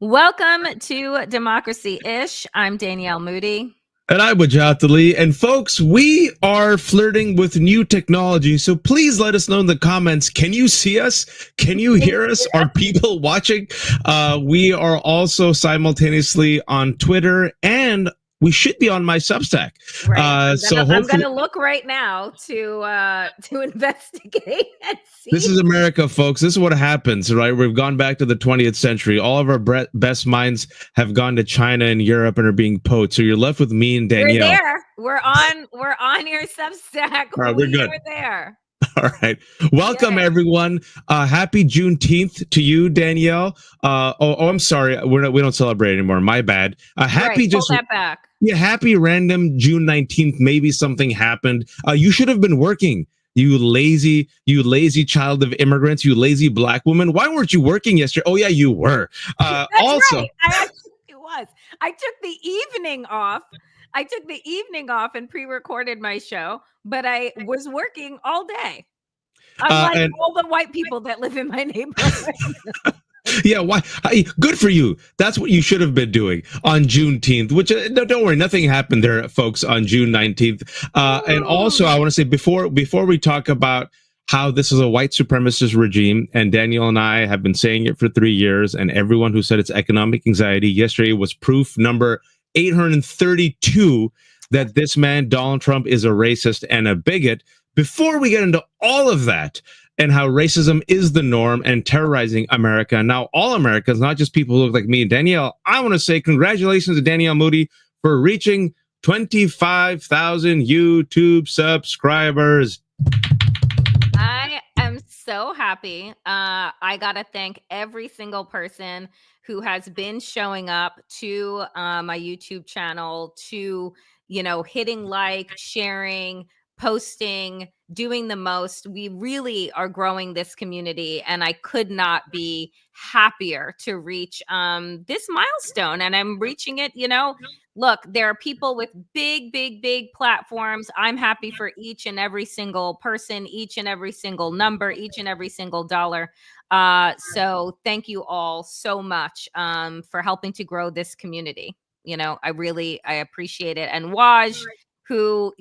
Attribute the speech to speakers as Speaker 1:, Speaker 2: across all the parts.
Speaker 1: Welcome to Democracy-ish. I'm Danielle Moody.
Speaker 2: And I'm Wajatali. And folks, we are flirting with new technology. So please let us know in the comments. Can you see us? Can you hear us? Are people watching? We are also simultaneously on Twitter, and we should be on my Substack.
Speaker 1: Right. I'm gonna look right now to investigate and see.
Speaker 2: This is America, folks. This is what happens, right? We've gone back to the 20th century. All of our best minds have gone to China and Europe and are being poached. So you're left with me and Danielle.
Speaker 1: We're there. We're on your Substack.
Speaker 2: All right, we're good.
Speaker 1: We're there.
Speaker 2: All right. Welcome, everyone. Happy Juneteenth to you, Danielle. I'm sorry. We don't celebrate anymore. My bad. Happy
Speaker 1: pull that back.
Speaker 2: Yeah, happy random June 19th. Maybe something happened. You should have been working. You lazy child of immigrants, you lazy black woman. Why weren't you working yesterday? Oh, yeah, you were.
Speaker 1: That's
Speaker 2: also,
Speaker 1: right. It was. I took the evening off and pre-recorded my show, but I was working all day. Unlike all the white people that live in my neighborhood.
Speaker 2: Yeah, why? Good for you. That's what you should have been doing on Juneteenth, which don't worry, nothing happened there, folks, on June 19th. And also, I want to say before we talk about how this is a white supremacist regime, and Daniel and I have been saying it for 3 years, and everyone who said it's economic anxiety, yesterday was proof number 832 that this man, Donald Trump, is a racist and a bigot. Before we get into all of that, and how racism is the norm and terrorizing America. Now, all Americans, not just people who look like me and Danielle. I want to say congratulations to Danielle Moody for reaching 25,000 YouTube subscribers.
Speaker 1: I am so happy. I got to thank every single person who has been showing up to my YouTube channel, to, hitting like, sharing, posting, doing the most. We really are growing this community, and I could not be happier to reach this milestone. And I'm reaching it. Look, there are people with big platforms. I'm happy for each and every single person, each and every single number, each and every single dollar. So thank you all so much for helping to grow this community. I appreciate it. And Waj, who,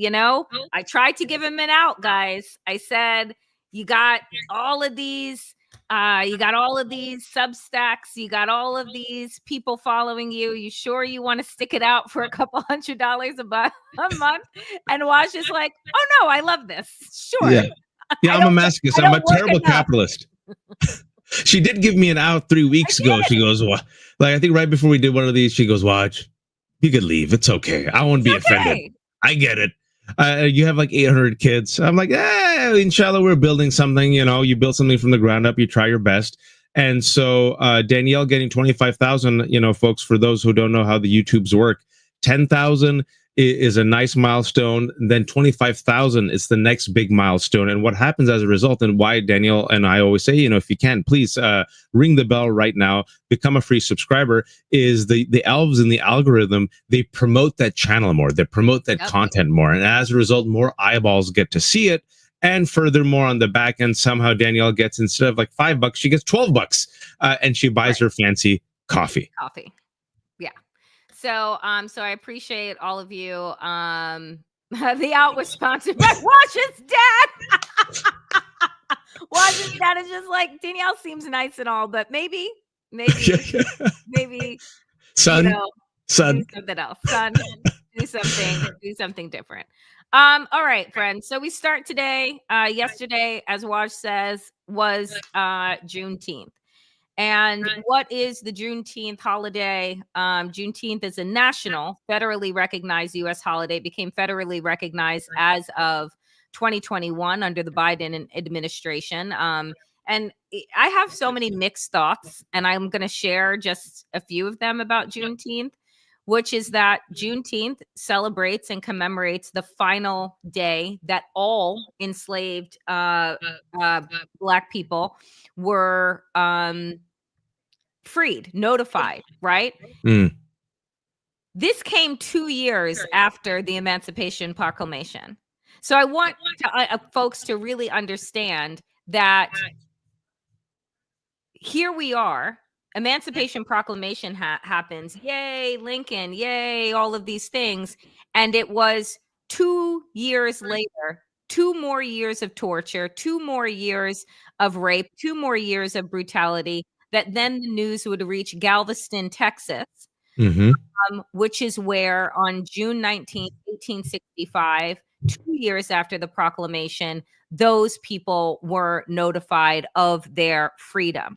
Speaker 1: I tried to give him an out, guys. I said, you got all of these Substacks, you got all of these people following you. You sure you want to stick it out for a couple $100 a month? And Waj is like, oh no, I love this. Sure.
Speaker 2: Yeah, I'm a masochist. I'm a terrible capitalist. She did give me an out 3 weeks ago. She goes, well, I think right before we did one of these, she goes, watch, you could leave. It's okay. I won't be offended. I get it. You have like 800 kids. I'm like, inshallah, we're building something. You build something from the ground up. You try your best. And so Danielle getting 25,000, folks, for those who don't know how the YouTubes work, 10,000 is a nice milestone. Then 25,000 is the next big milestone. And what happens as a result, and why Danielle and I always say, if you can, please ring the bell right now, become a free subscriber, is the elves in the algorithm, they promote that channel more, they promote that content more. And as a result, more eyeballs get to see it. And furthermore, on the back end, somehow Danielle gets, instead of like $5, she gets $12, and she buys her fancy coffee.
Speaker 1: Yeah. So I appreciate all of you. The out was sponsored by Wash's dad. Wash's dad is just like, Danielle seems nice and all, but maybe
Speaker 2: son,
Speaker 1: do something else. Son, do something different. All right, friends. So we start today. Yesterday, as Waj says, was Juneteenth. And what is the Juneteenth holiday? Juneteenth is a national, federally recognized U.S. holiday. It became federally recognized as of 2021 under the Biden administration. And I have so many mixed thoughts, and I'm going to share just a few of them about Juneteenth, which is that Juneteenth celebrates and commemorates the final day that all enslaved Black people were freed, notified, right? This came 2 years after the Emancipation Proclamation. So I want folks to really understand that here we are Emancipation Proclamation happens. Yay, Lincoln. Yay, all of these things. And it was 2 years later, 2 more years of torture, 2 more years of rape, 2 more years of brutality, that then the news would reach Galveston, Texas,
Speaker 2: Mm-hmm.
Speaker 1: which is where on June 19th, 1865, 2 years after the proclamation, those people were notified of their freedom.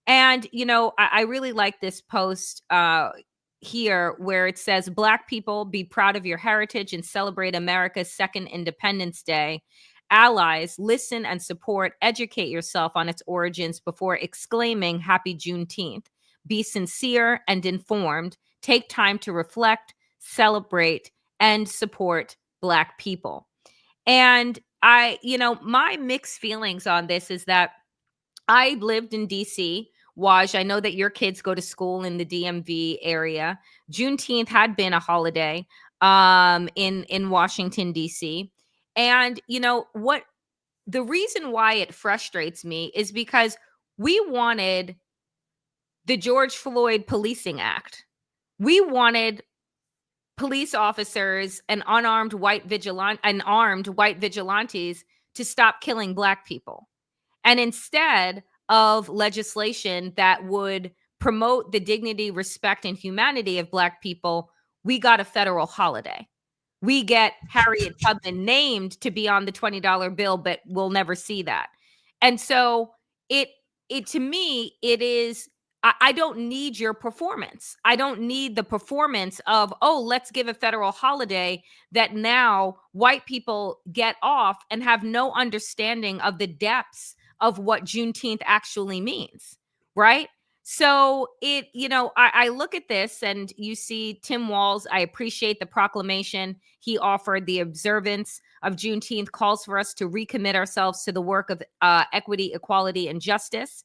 Speaker 1: And, I really like this post here where it says, Black people, be proud of your heritage and celebrate America's second Independence Day. Allies, listen and support, educate yourself on its origins before exclaiming Happy Juneteenth. Be sincere and informed. Take time to reflect, celebrate, and support Black people. And my mixed feelings on this is that I lived in DC. Waj, I know that your kids go to school in the DMV area. Juneteenth had been a holiday in Washington, DC. And what the reason why it frustrates me is because we wanted the George Floyd Policing Act. We wanted police officers and armed white vigilantes to stop killing Black people. And instead of legislation that would promote the dignity, respect, and humanity of Black people, we got a federal holiday. We get Harriet Tubman named to be on the $20 bill, but we'll never see that. And so it to me, it is, I don't need your performance. I don't need the performance of, oh, let's give a federal holiday that now white people get off and have no understanding of the depths of what Juneteenth actually means, right? So I look at this and you see Tim Walz. I appreciate the proclamation he offered. The observance of Juneteenth calls for us to recommit ourselves to the work of equity, equality, and justice.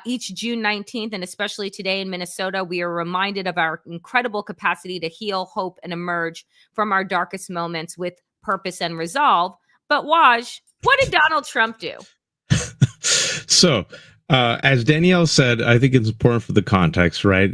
Speaker 1: Each June 19th, and especially today in Minnesota, we are reminded of our incredible capacity to heal, hope, and emerge from our darkest moments with purpose and resolve. But Waj, what did Donald Trump do?
Speaker 2: So, as Danielle said, I think it's important for the context, right?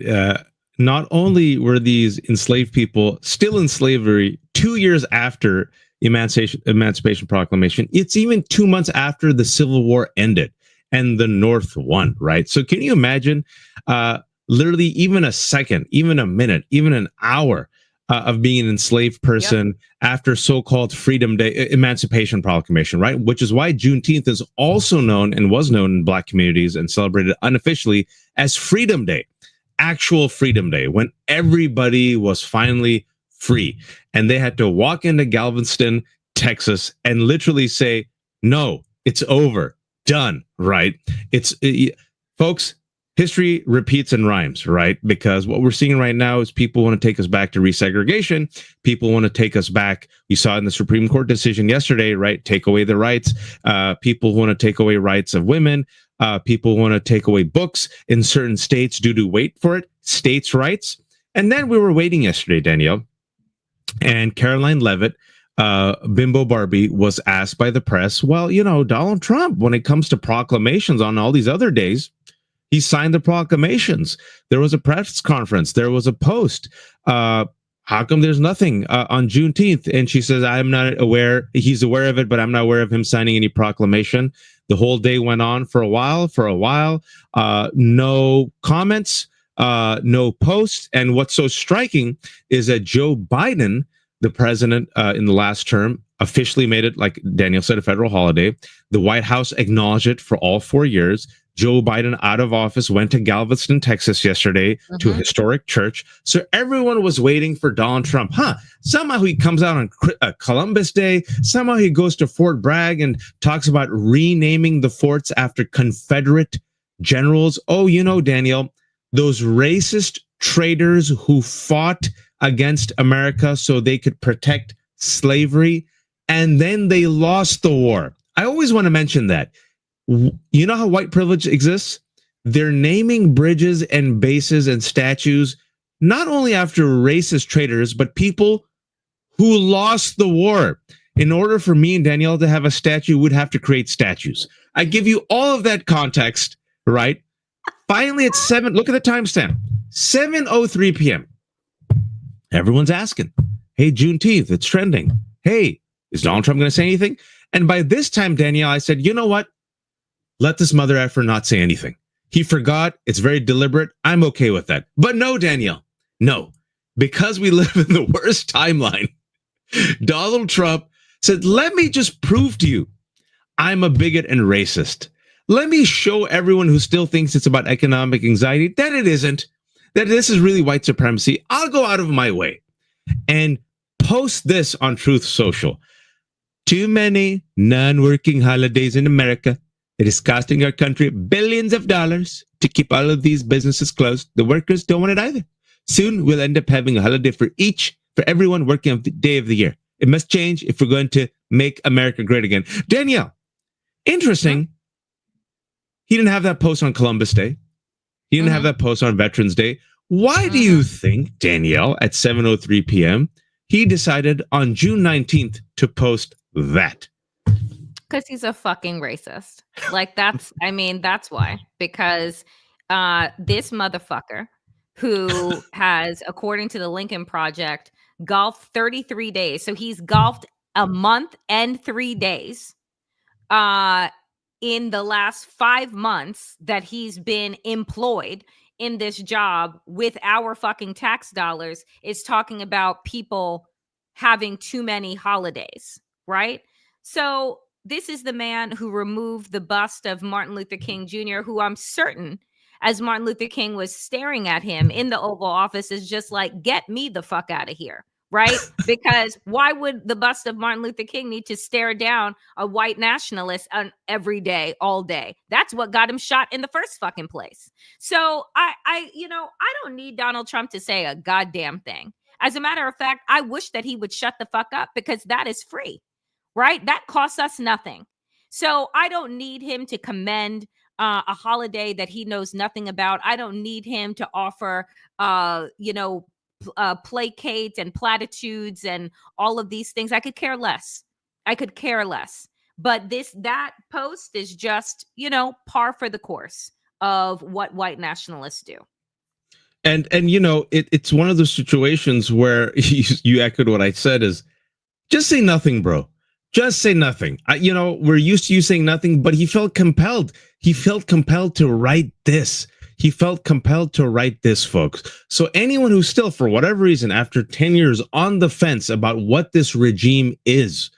Speaker 2: Not only were these enslaved people still in slavery 2 years after Emancipation Proclamation, it's even 2 months after the Civil War ended and the North won, right? So can you imagine literally even a second, even a minute, even an hour of being an enslaved person after so-called Freedom Day, Emancipation Proclamation, right? Which is why Juneteenth is also known and was known in Black communities and celebrated unofficially as Freedom Day, actual Freedom Day, when everybody was finally free. And they had to walk into Galveston, Texas, and literally say, no, it's over, done, right? Folks, history repeats and rhymes, right? Because what we're seeing right now is people want to take us back to resegregation. People want to take us back. You saw in the Supreme Court decision yesterday, right? Take away the rights. People want to take away rights of women. People want to take away books in certain states due to, wait for it, states' rights. And then we were waiting yesterday, Danielle, and Caroline Leavitt, Bimbo Barbie, was asked by the press, well, Donald Trump, when it comes to proclamations on all these other days, he signed the proclamations. There was a press conference. There was a post. How come there's nothing on Juneteenth? And she says, I'm not aware. He's aware of it, but I'm not aware of him signing any proclamation. The whole day went on for a while. No comments, no posts. And what's so striking is that Joe Biden, the president in the last term, officially made it, like Daniel said, a federal holiday. The White House acknowledged it for all 4 years. Joe Biden, out of office, went to Galveston, Texas yesterday to a historic church. So everyone was waiting for Donald Trump. Somehow he comes out on Columbus Day. Somehow he goes to Fort Bragg and talks about renaming the forts after Confederate generals. Oh, Daniel, those racist traitors who fought against America so they could protect slavery, and then they lost the war. I always want to mention that. You know how white privilege exists? They're naming bridges and bases and statues, not only after racist traitors, but people who lost the war. In order for me and Danielle to have a statue, we'd have to create statues. I give you all of that context, right? Finally, at 7, look at the timestamp, 7:03 p.m. Everyone's asking, hey, Juneteenth, it's trending. Hey, is Donald Trump going to say anything? And by this time, Danielle, I said, you know what? Let this mother effer not say anything. He forgot. It's very deliberate. I'm okay with that. But no, Danielle, no. Because we live in the worst timeline, Donald Trump said, let me just prove to you I'm a bigot and racist. Let me show everyone who still thinks it's about economic anxiety that it isn't, that this is really white supremacy. I'll go out of my way and post this on Truth Social. Too many non-working holidays in America. It is costing our country billions of dollars to keep all of these businesses closed. The workers don't want it either. Soon we'll end up having a holiday for everyone working on the day of the year. It must change if we're going to make America great again. Danielle, interesting. He didn't have that post on Columbus Day. He didn't have that post on Veterans Day. Why do you think, Danielle, at 7:03 p.m., he decided on June 19th to post that?
Speaker 1: Because he's a fucking racist. Like, that's why. Because this motherfucker who has, according to the Lincoln Project, golfed 33 days. So he's golfed a month and 3 days in the last 5 months that he's been employed in this job with our fucking tax dollars, is talking about people having too many holidays, right? So this is the man who removed the bust of Martin Luther King Jr., who I'm certain, as Martin Luther King was staring at him in the Oval Office, is just like, get me the fuck out of here, right? Because why would the bust of Martin Luther King need to stare down a white nationalist on every day, all day? That's what got him shot in the first fucking place. So I don't need Donald Trump to say a goddamn thing. As a matter of fact, I wish that he would shut the fuck up, because that is free, right? That costs us nothing. So I don't need him to commend a holiday that he knows nothing about. I don't need him to offer, placate and platitudes and all of these things. I could care less. But that post is just, par for the course of what white nationalists do.
Speaker 2: And it's one of those situations where you echoed what I said, is just say nothing, bro. Just say nothing. We're used to you saying nothing, but he felt compelled. He felt compelled to write this. Folks. So anyone who's still, for whatever reason, after 10 years on the fence about what this regime is,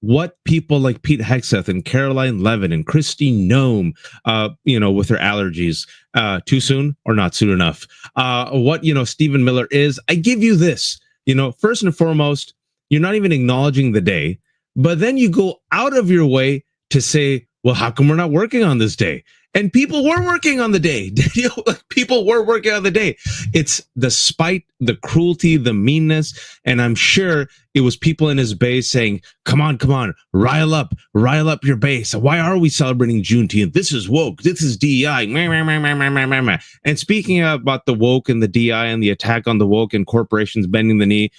Speaker 2: what people like Pete Hegseth and Caroline Levin and Kristi Noem, with her allergies, too soon or not soon enough, what Stephen Miller is, I give you this, first and foremost, you're not even acknowledging the day. But then you go out of your way to say, well, how come we're not working on this day? And people were working on the day. People were working on the day. It's the spite, the cruelty, the meanness. And I'm sure it was people in his base saying, come on, rile up your base. Why are we celebrating Juneteenth? This is woke. This is DEI. And speaking about the woke and the DEI and the attack on the woke and corporations bending the knee,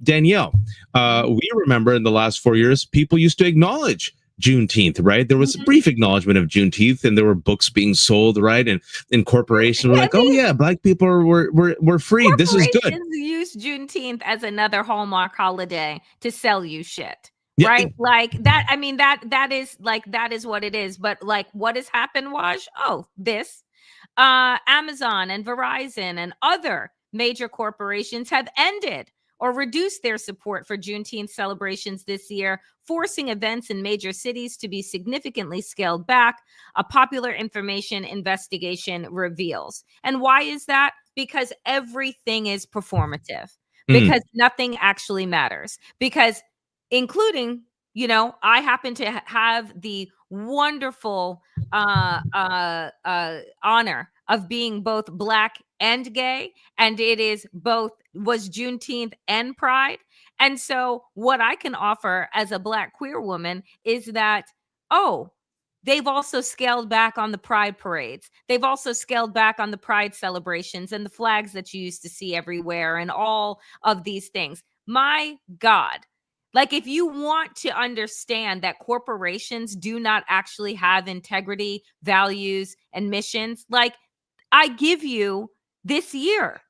Speaker 2: Danielle, we remember in the last 4 years, people used to acknowledge Juneteenth, right? There was a brief acknowledgement of Juneteenth, and there were books being sold, right? And corporations were like, oh yeah, black people were free. This is good.
Speaker 1: Use Juneteenth as another Hallmark holiday to sell you shit. Yeah. Right? Like that. I mean, that is what it is. But like, what has happened, Waj? Oh, this Amazon and Verizon and other major corporations have ended or reduced their support for Juneteenth celebrations this year, forcing events in major cities to be significantly scaled back, a popular information investigation reveals. And why is that? Because everything is performative, because nothing actually matters, because including, I happen to have the wonderful honor of being both Black and gay, and was Juneteenth and Pride. And so what I can offer as a Black queer woman is that, they've also scaled back on the Pride parades. They've also scaled back on the Pride celebrations and the flags that you used to see everywhere and all of these things. My God. Like, if you want to understand that corporations do not actually have integrity, values, and missions, like, I give you this year,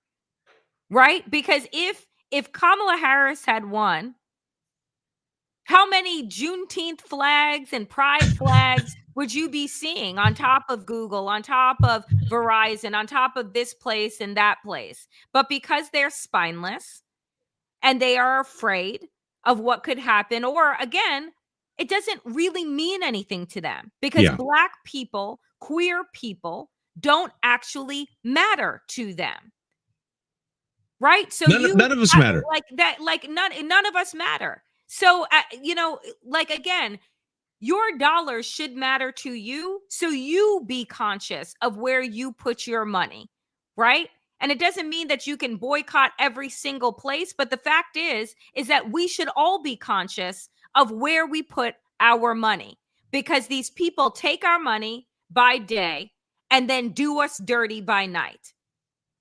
Speaker 1: right? Because if Kamala Harris had won, how many Juneteenth flags and pride flags would you be seeing on top of Google, on top of Verizon, on top of this place and that place? But because they're spineless and they are afraid of what could happen, or again, it doesn't really mean anything to them because
Speaker 2: Yeah.
Speaker 1: Black people, queer people don't actually matter to them. Right? So
Speaker 2: None of us matter.
Speaker 1: like that, like none of us matter. So like again, your dollars should matter to you, so you be conscious of where you put your money, right? And it doesn't mean that you can boycott every single place, but the fact is that we should all be conscious of where we put our money, because these people take our money by day and then do us dirty by night.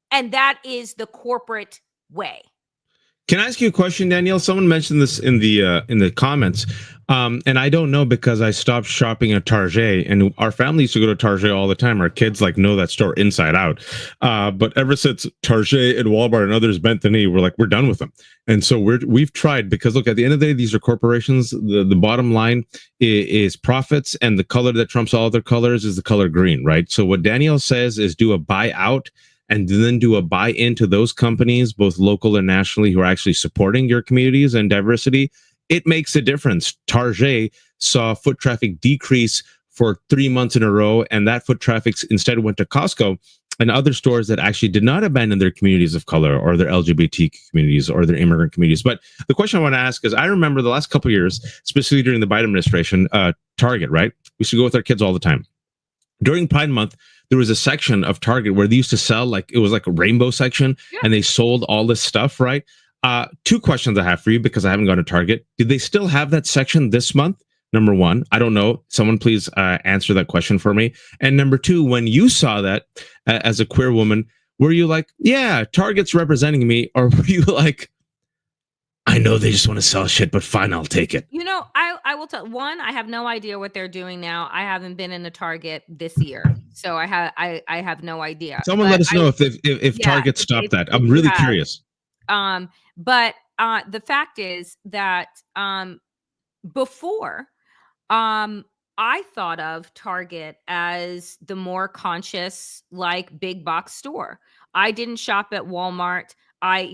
Speaker 1: And that is the corporate way.
Speaker 2: Can I ask you a question, Danielle? Someone mentioned this in the comments, and I don't know because I stopped shopping at Target, and our family used to go to Target all the time. Our kids like know that store inside out. But ever since Target and Walmart and others bent the knee, we're done with them. And so we've tried, because look, at the end of the day, these are corporations. The bottom line is profits, and the color that trumps all other colors is the color green, right? So what Danielle says is do a buyout and then do a buy into those companies, both local and nationally, who are actually supporting your communities and diversity. It makes a difference. Target saw foot traffic decrease for 3 months in a row, and that foot traffic instead went to Costco and other stores that actually did not abandon their communities of color or their LGBT communities or their immigrant communities. But the question I want to ask is, I remember the last couple of years, specifically during the Biden administration, Target, right? We used to go with our kids all the time. During Pride Month, there was a section of Target where they used to sell, like, it was like a rainbow section, and they sold all this stuff, right? Two questions I have for you, because I haven't gone to Target. Do they still have that section this month? Number one, I don't know. Someone please answer that question for me. And number two, when you saw that as a queer woman, were you like, yeah, Target's representing me? Or were you like, I know they just want to sell shit, but fine, I'll take it?
Speaker 1: I will tell one, I have no idea what they're doing now. I haven't been in a Target this year, so I have no idea.
Speaker 2: Someone let us know if Target stopped that. I'm really curious.
Speaker 1: But the fact is that before, I thought of Target as the more conscious, like, big box store. I didn't shop at Walmart. I,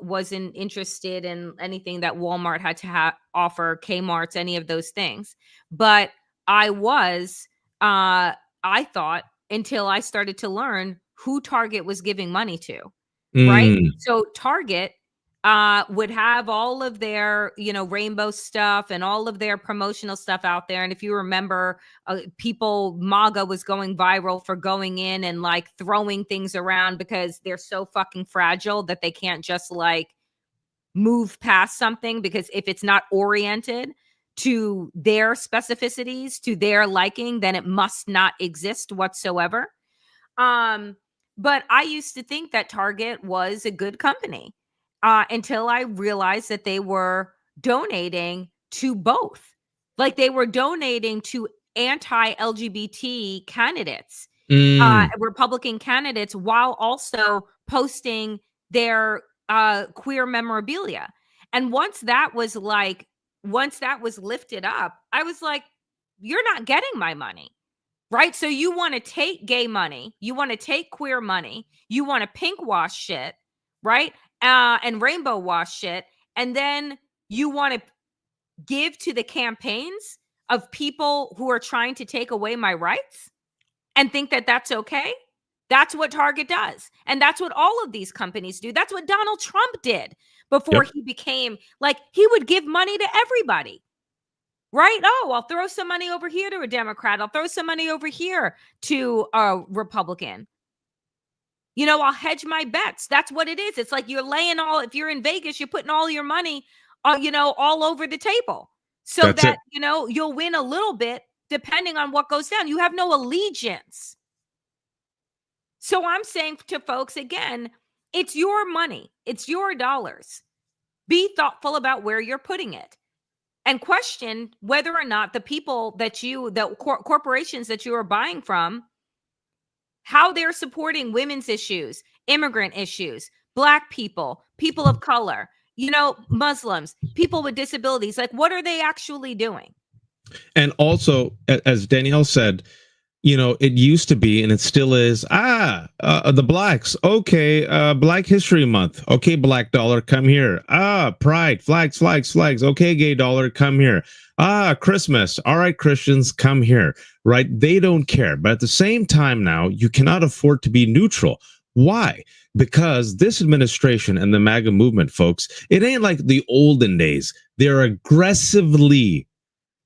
Speaker 1: wasn't interested in anything that Walmart had to offer, Kmart's, any of those things. But I thought, until I started to learn who Target was giving money to, right? So Target would have all of their, rainbow stuff and all of their promotional stuff out there. And if you remember, MAGA was going viral for going in and like throwing things around because they're so fucking fragile that they can't just like move past something, because if it's not oriented to their specificities, to their liking, then it must not exist whatsoever. But I used to think that Target was a good company. Until I realized that they were donating to both. Like, they were donating to anti-LGBT candidates, Republican candidates, while also posting their queer memorabilia. And once that was lifted up, I was like, you're not getting my money. Right? So you want to take gay money, you want to take queer money, you want to pink wash shit, right? And rainbow wash shit, and then you want to give to the campaigns of people who are trying to take away my rights and think that that's okay? That's what Target does. And that's what all of these companies do. That's what Donald Trump did before he became, like, he would give money to everybody. Right? Oh, I'll throw some money over here to a Democrat. I'll throw some money over here to a Republican. I'll hedge my bets. That's what it is. It's like you're laying if you're in Vegas, you're putting all your money, all over the table, so that, you'll win a little bit depending on what goes down. You have no allegiance. So I'm saying to folks, again, it's your money. It's your dollars. Be thoughtful about where you're putting it, and question whether or not the people that the corporations that you are buying from how they're supporting women's issues, immigrant issues, Black people, people of color, Muslims, people with disabilities. Like, what are they actually doing?
Speaker 2: And also, as Danielle said, it used to be, and it still is, the blacks. Okay, Black History Month. Okay, Black Dollar, come here. Pride, flags, flags, flags. Okay, gay dollar, come here. Christmas. All right, Christians, come here. Right? They don't care. But at the same time now, you cannot afford to be neutral. Why? Because this administration and the MAGA movement, folks, it ain't like the olden days. They're aggressively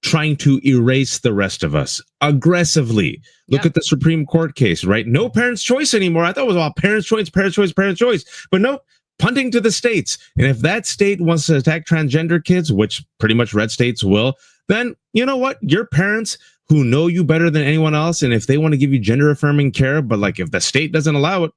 Speaker 2: trying to erase the rest of us aggressively. Look at the Supreme Court case, right? No parents' choice anymore. I thought it was all parents' choice, parents' choice, parents' choice. But no, punting to the states. And if that state wants to attack transgender kids, which pretty much red states will, then you know what? Your parents who know you better than anyone else, and if they want to give you gender affirming care, but like if the state doesn't allow it,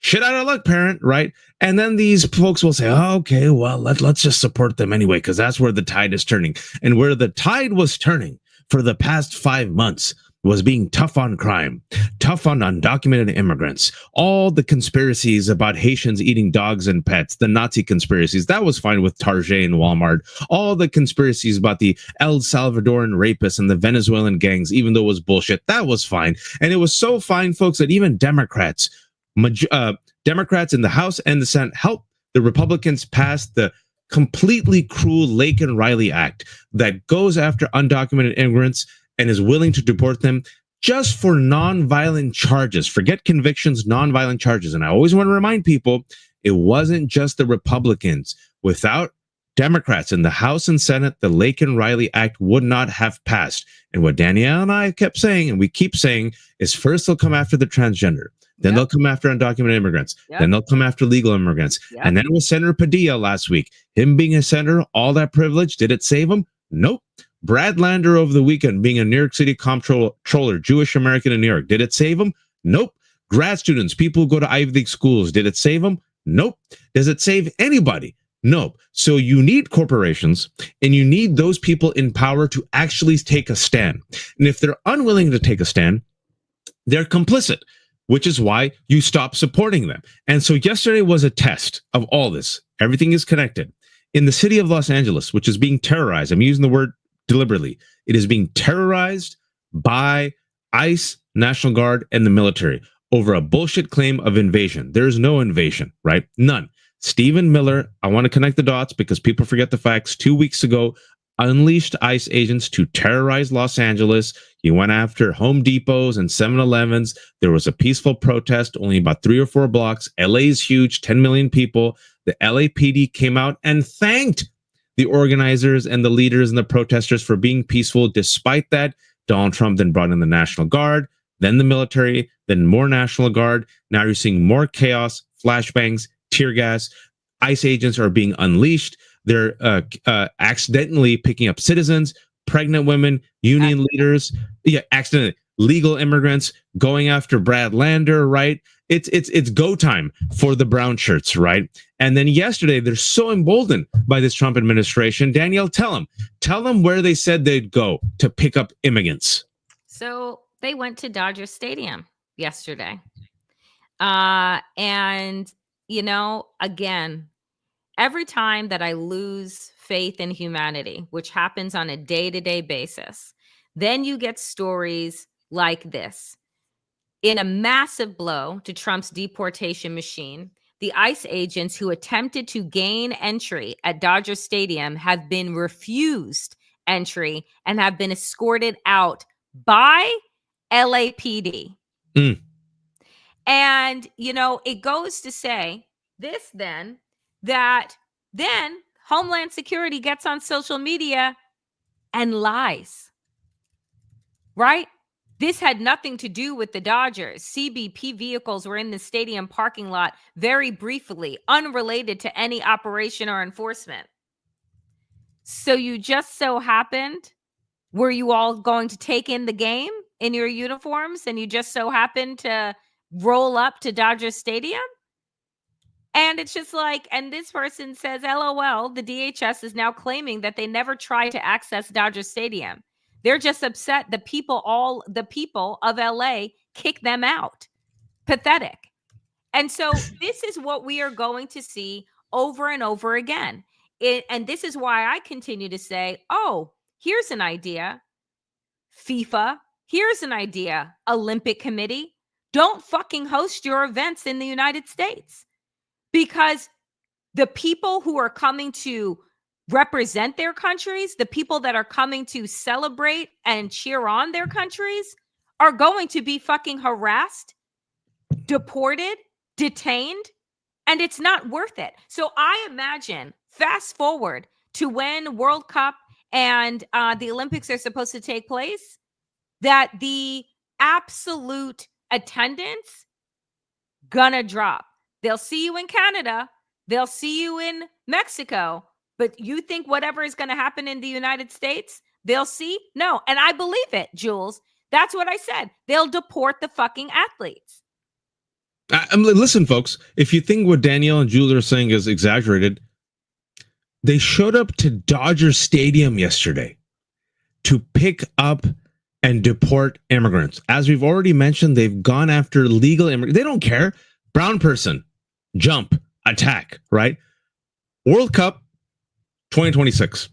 Speaker 2: shit out of luck, parent, right? And then these folks will say, oh, okay, well, let's just support them anyway, because that's where the tide is turning. And where the tide was turning for the past 5 months was being tough on crime, tough on undocumented immigrants, all the conspiracies about Haitians eating dogs and pets, the Nazi conspiracies, that was fine with Target and Walmart, all the conspiracies about the El Salvadoran rapists and the Venezuelan gangs, even though it was bullshit, that was fine. And it was so fine, folks, that even Democrats in the House and the Senate helped the Republicans pass the completely cruel Lake and Riley Act that goes after undocumented immigrants and is willing to deport them just for nonviolent charges. Forget convictions, nonviolent charges. And I always want to remind people, it wasn't just the Republicans. Without Democrats in the House and Senate, the Lake and Riley Act would not have passed. And what Danielle and I kept saying, and we keep saying, is first they'll come after the transgender. Then they'll come after undocumented immigrants. Then they'll come after legal immigrants. And then it was Senator Padilla last week. Him being a senator, all that privilege, did it save him? Nope. Brad Lander over the weekend being a New York City comptroller, Jewish American in New York, did it save him? Nope. Grad students, people who go to Ivy League schools, did it save them? Nope. Does it save anybody? No. So you need corporations and you need those people in power to actually take a stand. And if they're unwilling to take a stand, they're complicit, which is why you stop supporting them. And so yesterday was a test of all this. Everything is connected. In the city of Los Angeles, which is being terrorized, I'm using the word deliberately, it is being terrorized by ICE, National Guard, and the military over a bullshit claim of invasion. There's no invasion, right? None. Stephen Miller, I want to connect the dots because people forget the facts. 2 weeks ago, unleashed ICE agents to terrorize Los Angeles. He went after Home Depots and 7-Elevens. There was a peaceful protest, only about 3 or 4 blocks. LA is huge, 10 million people. The LAPD came out and thanked the organizers and the leaders and the protesters for being peaceful. Despite that, Donald Trump then brought in the National Guard, then the military, then more National Guard. Now you're seeing more chaos, flashbangs, tear gas. ICE agents are being unleashed. They're accidentally picking up citizens, pregnant women, union leaders, accidentally legal immigrants, going after Brad Lander, right? It's go time for the brown shirts, right? And then yesterday, they're so emboldened by this Trump administration. Danielle, tell them where they said they'd go to pick up immigrants.
Speaker 1: So they went to Dodger Stadium yesterday. And, again, every time that I lose faith in humanity, which happens on a day-to-day basis, then you get stories like this. In a massive blow to Trump's deportation machine, the ICE agents who attempted to gain entry at Dodger Stadium have been refused entry and have been escorted out by LAPD. And, it goes to say this then, that then Homeland Security gets on social media and lies, right? This had nothing to do with the Dodgers. CBP vehicles were in the stadium parking lot very briefly, unrelated to any operation or enforcement. So you just so happened, were you all going to take in the game in your uniforms and you just so happened to roll up to Dodger Stadium? And it's just like, and this person says, LOL, the DHS is now claiming that they never tried to access Dodger Stadium. They're just upset the people of LA kicked them out. Pathetic. And so this is what we are going to see over and over again. And this is why I continue to say, oh, here's an idea. FIFA, here's an idea. Olympic Committee, don't fucking host your events in the United States, because the people who are coming to represent their countries, the people that are coming to celebrate and cheer on their countries, are going to be fucking harassed, deported, detained, and it's not worth it. So I imagine, fast forward to when World Cup and the Olympics are supposed to take place, that the absolute attendance gonna drop. They'll see you in Canada, they'll see you in Mexico, but you think whatever is going to happen in the United States, they'll see? No. And I believe it, Jules. That's what I said. They'll deport the fucking athletes.
Speaker 2: Listen, folks, if you think what Danielle and Jules are saying is exaggerated, they showed up to Dodger Stadium yesterday to pick up and deport immigrants. As we've already mentioned, they've gone after legal immigrants. They don't care. Brown person, jump, attack, right? World Cup 2026.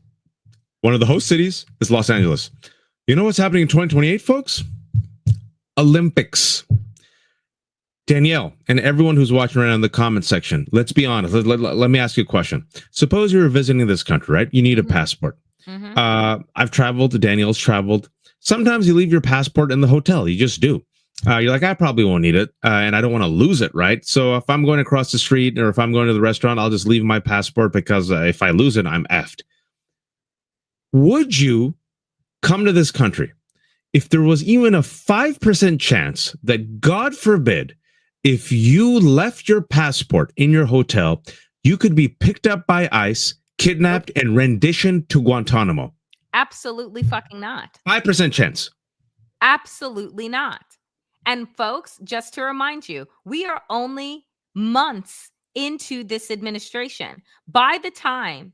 Speaker 2: One of the host cities is Los Angeles. You know what's happening in 2028, folks? Olympics. Danielle and everyone who's watching right now in the comment section, let's be honest. Let me ask you a question. Suppose you're visiting this country, right? You need a passport. I've traveled. Danielle's traveled. Sometimes you leave your passport in the hotel. You just do. You're like, I probably won't need it, and I don't want to lose it, right? So if I'm going across the street or if I'm going to the restaurant, I'll just leave my passport, because if I lose it, I'm effed. Would you come to this country if there was even a 5% chance that, God forbid, if you left your passport in your hotel, you could be picked up by ICE, kidnapped, and renditioned to Guantanamo?
Speaker 1: Absolutely fucking not.
Speaker 2: 5% chance.
Speaker 1: Absolutely not. And folks, just to remind you, we are only months into this administration. By the time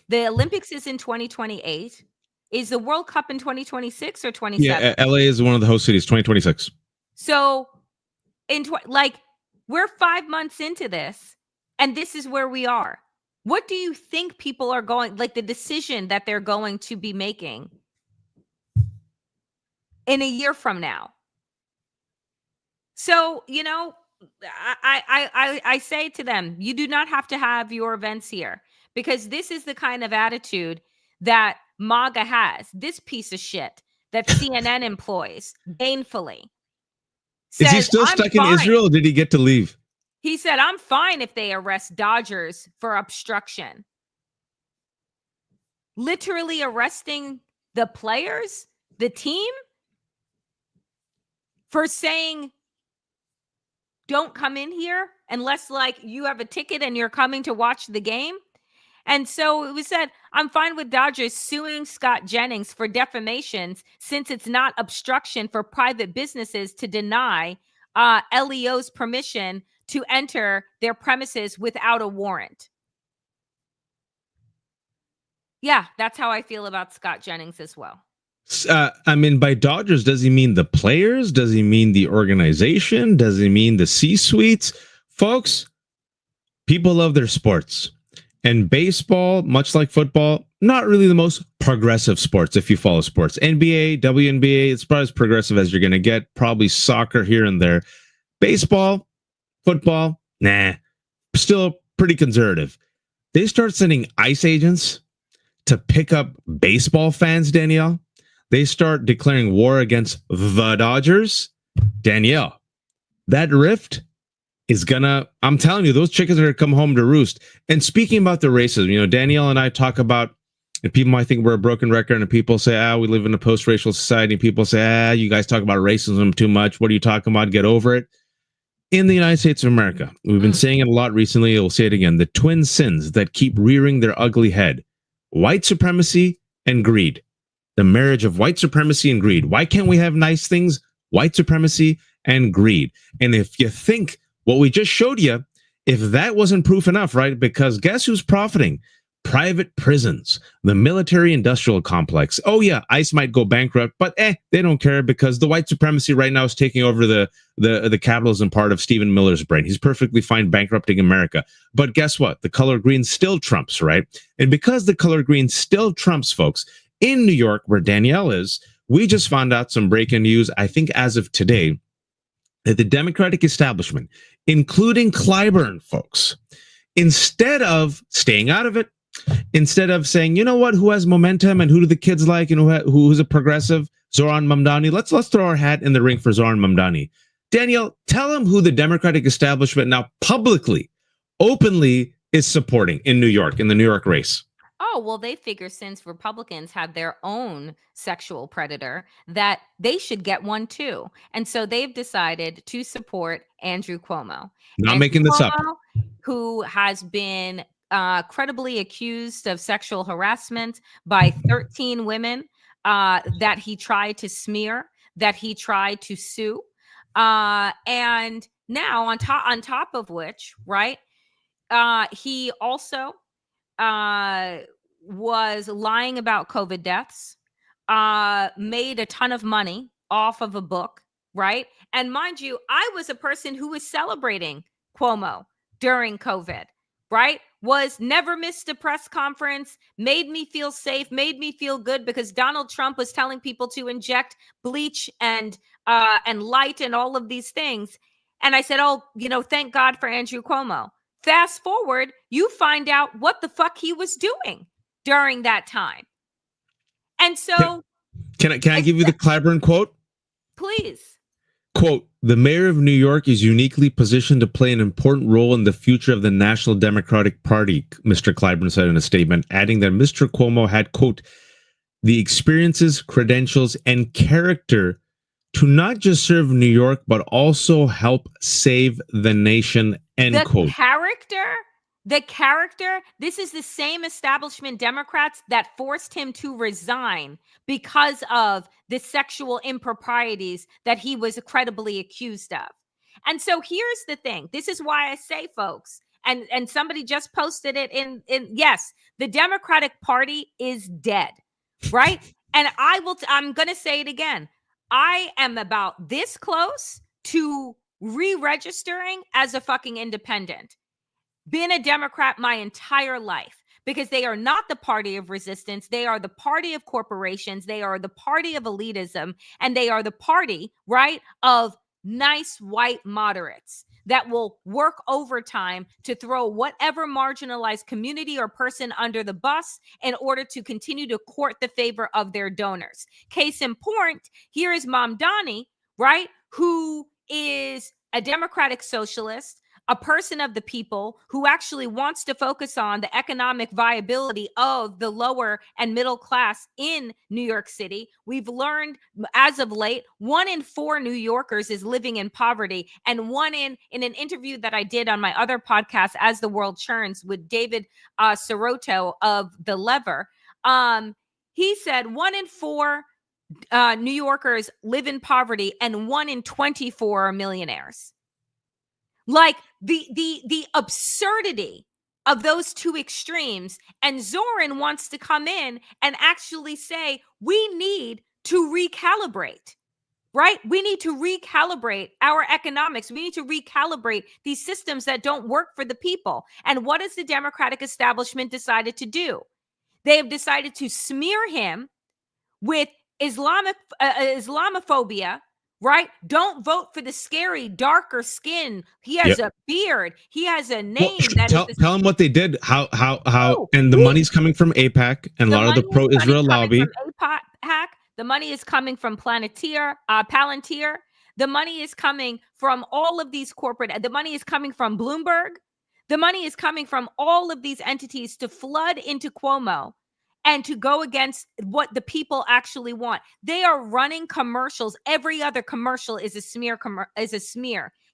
Speaker 1: the Olympics is in 2028, is the World Cup in 2026 or 27?
Speaker 2: Yeah, LA is one of the host cities, 2026.
Speaker 1: So we're 5 months into this, and this is where we are. What do you think people are going, like the decision that they're going to be making in a year from now? So, you know, I say to them, you do not have to have your events here, because this is the kind of attitude that MAGA has. This piece of shit that CNN employs gainfully.
Speaker 2: Is he still stuck in Israel, or did he get to leave?
Speaker 1: He said, I'm fine if they arrest Dodgers for obstruction. Literally arresting the players, the team, for saying, don't come in here unless like you have a ticket and you're coming to watch the game. And so it was said, I'm fine with Dodgers suing Scott Jennings for defamations, since it's not obstruction for private businesses to deny LEO's permission to enter their premises without a warrant. Yeah, that's how I feel about Scott Jennings as well.
Speaker 2: I mean, by Dodgers, does he mean the players? Does he mean the organization? Does he mean the C-suites? Folks, people love their sports. And baseball, much like football, not really the most progressive sports if you follow sports. NBA, WNBA, it's probably as progressive as you're going to get. Probably soccer here and there. Baseball, football, nah. Still pretty conservative. They start sending ICE agents to pick up baseball fans, Danielle. They start declaring war against the Dodgers. Danielle, that rift is gonna, I'm telling you, those chickens are gonna come home to roost. And speaking about the racism, you know, Danielle and I talk about, and people might think we're a broken record, and people say, we live in a post-racial society. And people say, you guys talk about racism too much. What are you talking about? Get over it. In the United States of America, we've been saying it a lot recently. We'll say it again. The twin sins that keep rearing their ugly head: white supremacy and greed. The marriage of white supremacy and greed. Why can't we have nice things? White supremacy and greed. And if you think what we just showed you, if that wasn't proof enough, right? Because guess who's profiting? private prisons, the military-industrial complex. Oh yeah, ICE might go bankrupt, but they don't care because the white supremacy right now is taking over the capitalism part of Stephen Miller's brain. He's perfectly fine bankrupting America. But guess what? The color green still trumps, right? And because the color green still trumps, folks, in New York, where Danielle is, we just found out some breaking news, I think as of today, that the Democratic establishment, including Clyburn, folks, instead of staying out of it, instead of saying, you know what, who has momentum and who do the kids like and who's a progressive, Zoran Mamdani, let's throw our hat in the ring for Zoran Mamdani. Danielle, tell him who the Democratic establishment now publicly, openly is supporting in New York, in the New York race.
Speaker 1: Oh, well, they figure since Republicans have their own sexual predator that they should get one too. And so they've decided to support Andrew Cuomo.
Speaker 2: Not making this up.
Speaker 1: Who has been credibly accused of sexual harassment by 13 women that he tried to smear, that he tried to sue. And now on top of which, right, he also was lying about COVID deaths, made a ton of money off of a book, right? And mind you, I was a person who was celebrating Cuomo during COVID, right? Was never missed a press conference, made me feel safe, made me feel good because Donald Trump was telling people to inject bleach and light and all of these things. And I said, oh, thank God for Andrew Cuomo. Fast forward, you find out what the fuck he was doing during that time. And so
Speaker 2: can I give you the Clyburn quote?
Speaker 1: Please.
Speaker 2: Quote, the mayor of New York is uniquely positioned to play an important role in the future of the National Democratic Party, Mr. Clyburn said in a statement, adding that Mr. Cuomo had, quote, the experiences, credentials, and character to not just serve New York, but also help save the nation, end quote.
Speaker 1: The character, this is the same establishment Democrats that forced him to resign because of the sexual improprieties that he was credibly accused of. And so here's the thing. This is why I say, folks, and somebody just posted it in yes, the Democratic Party is dead, right? And I'm going to say it again. I am about this close to re-registering as a fucking independent. Been a Democrat my entire life because they are not the party of resistance. They are the party of corporations. They are the party of elitism. And they are the party, right, of nice white moderates that will work overtime to throw whatever marginalized community or person under the bus in order to continue to court the favor of their donors. Case in point, here is Mamdani, right, who is a democratic socialist, a person of the people who actually wants to focus on the economic viability of the lower and middle class in New York City. We've learned as of late, 1 in 4 New Yorkers is living in poverty. And in an interview that I did on my other podcast, As the World Churns, with David Sirotto of The Lever, he said 1 in 4 New Yorkers live in poverty and 1 in 24 are millionaires. Like the absurdity of those two extremes. And Zoran wants to come in and actually say, we need to recalibrate, right? We need to recalibrate our economics. We need to recalibrate these systems that don't work for the people. And what has the Democratic establishment decided to do? They have decided to smear him with Islamophobia, right? Don't vote for the scary, darker skin. He has a beard. He has a name.
Speaker 2: Tell him what they did. How and the money's coming from AIPAC and a lot of the pro-Israel lobby.
Speaker 1: AIPAC. The money is coming from Palantir. The money is coming from all of these corporate. The money is coming from Bloomberg. The money is coming from all of these entities to flood into Cuomo and to go against what the people actually want. They are running commercials. Every other commercial is a smear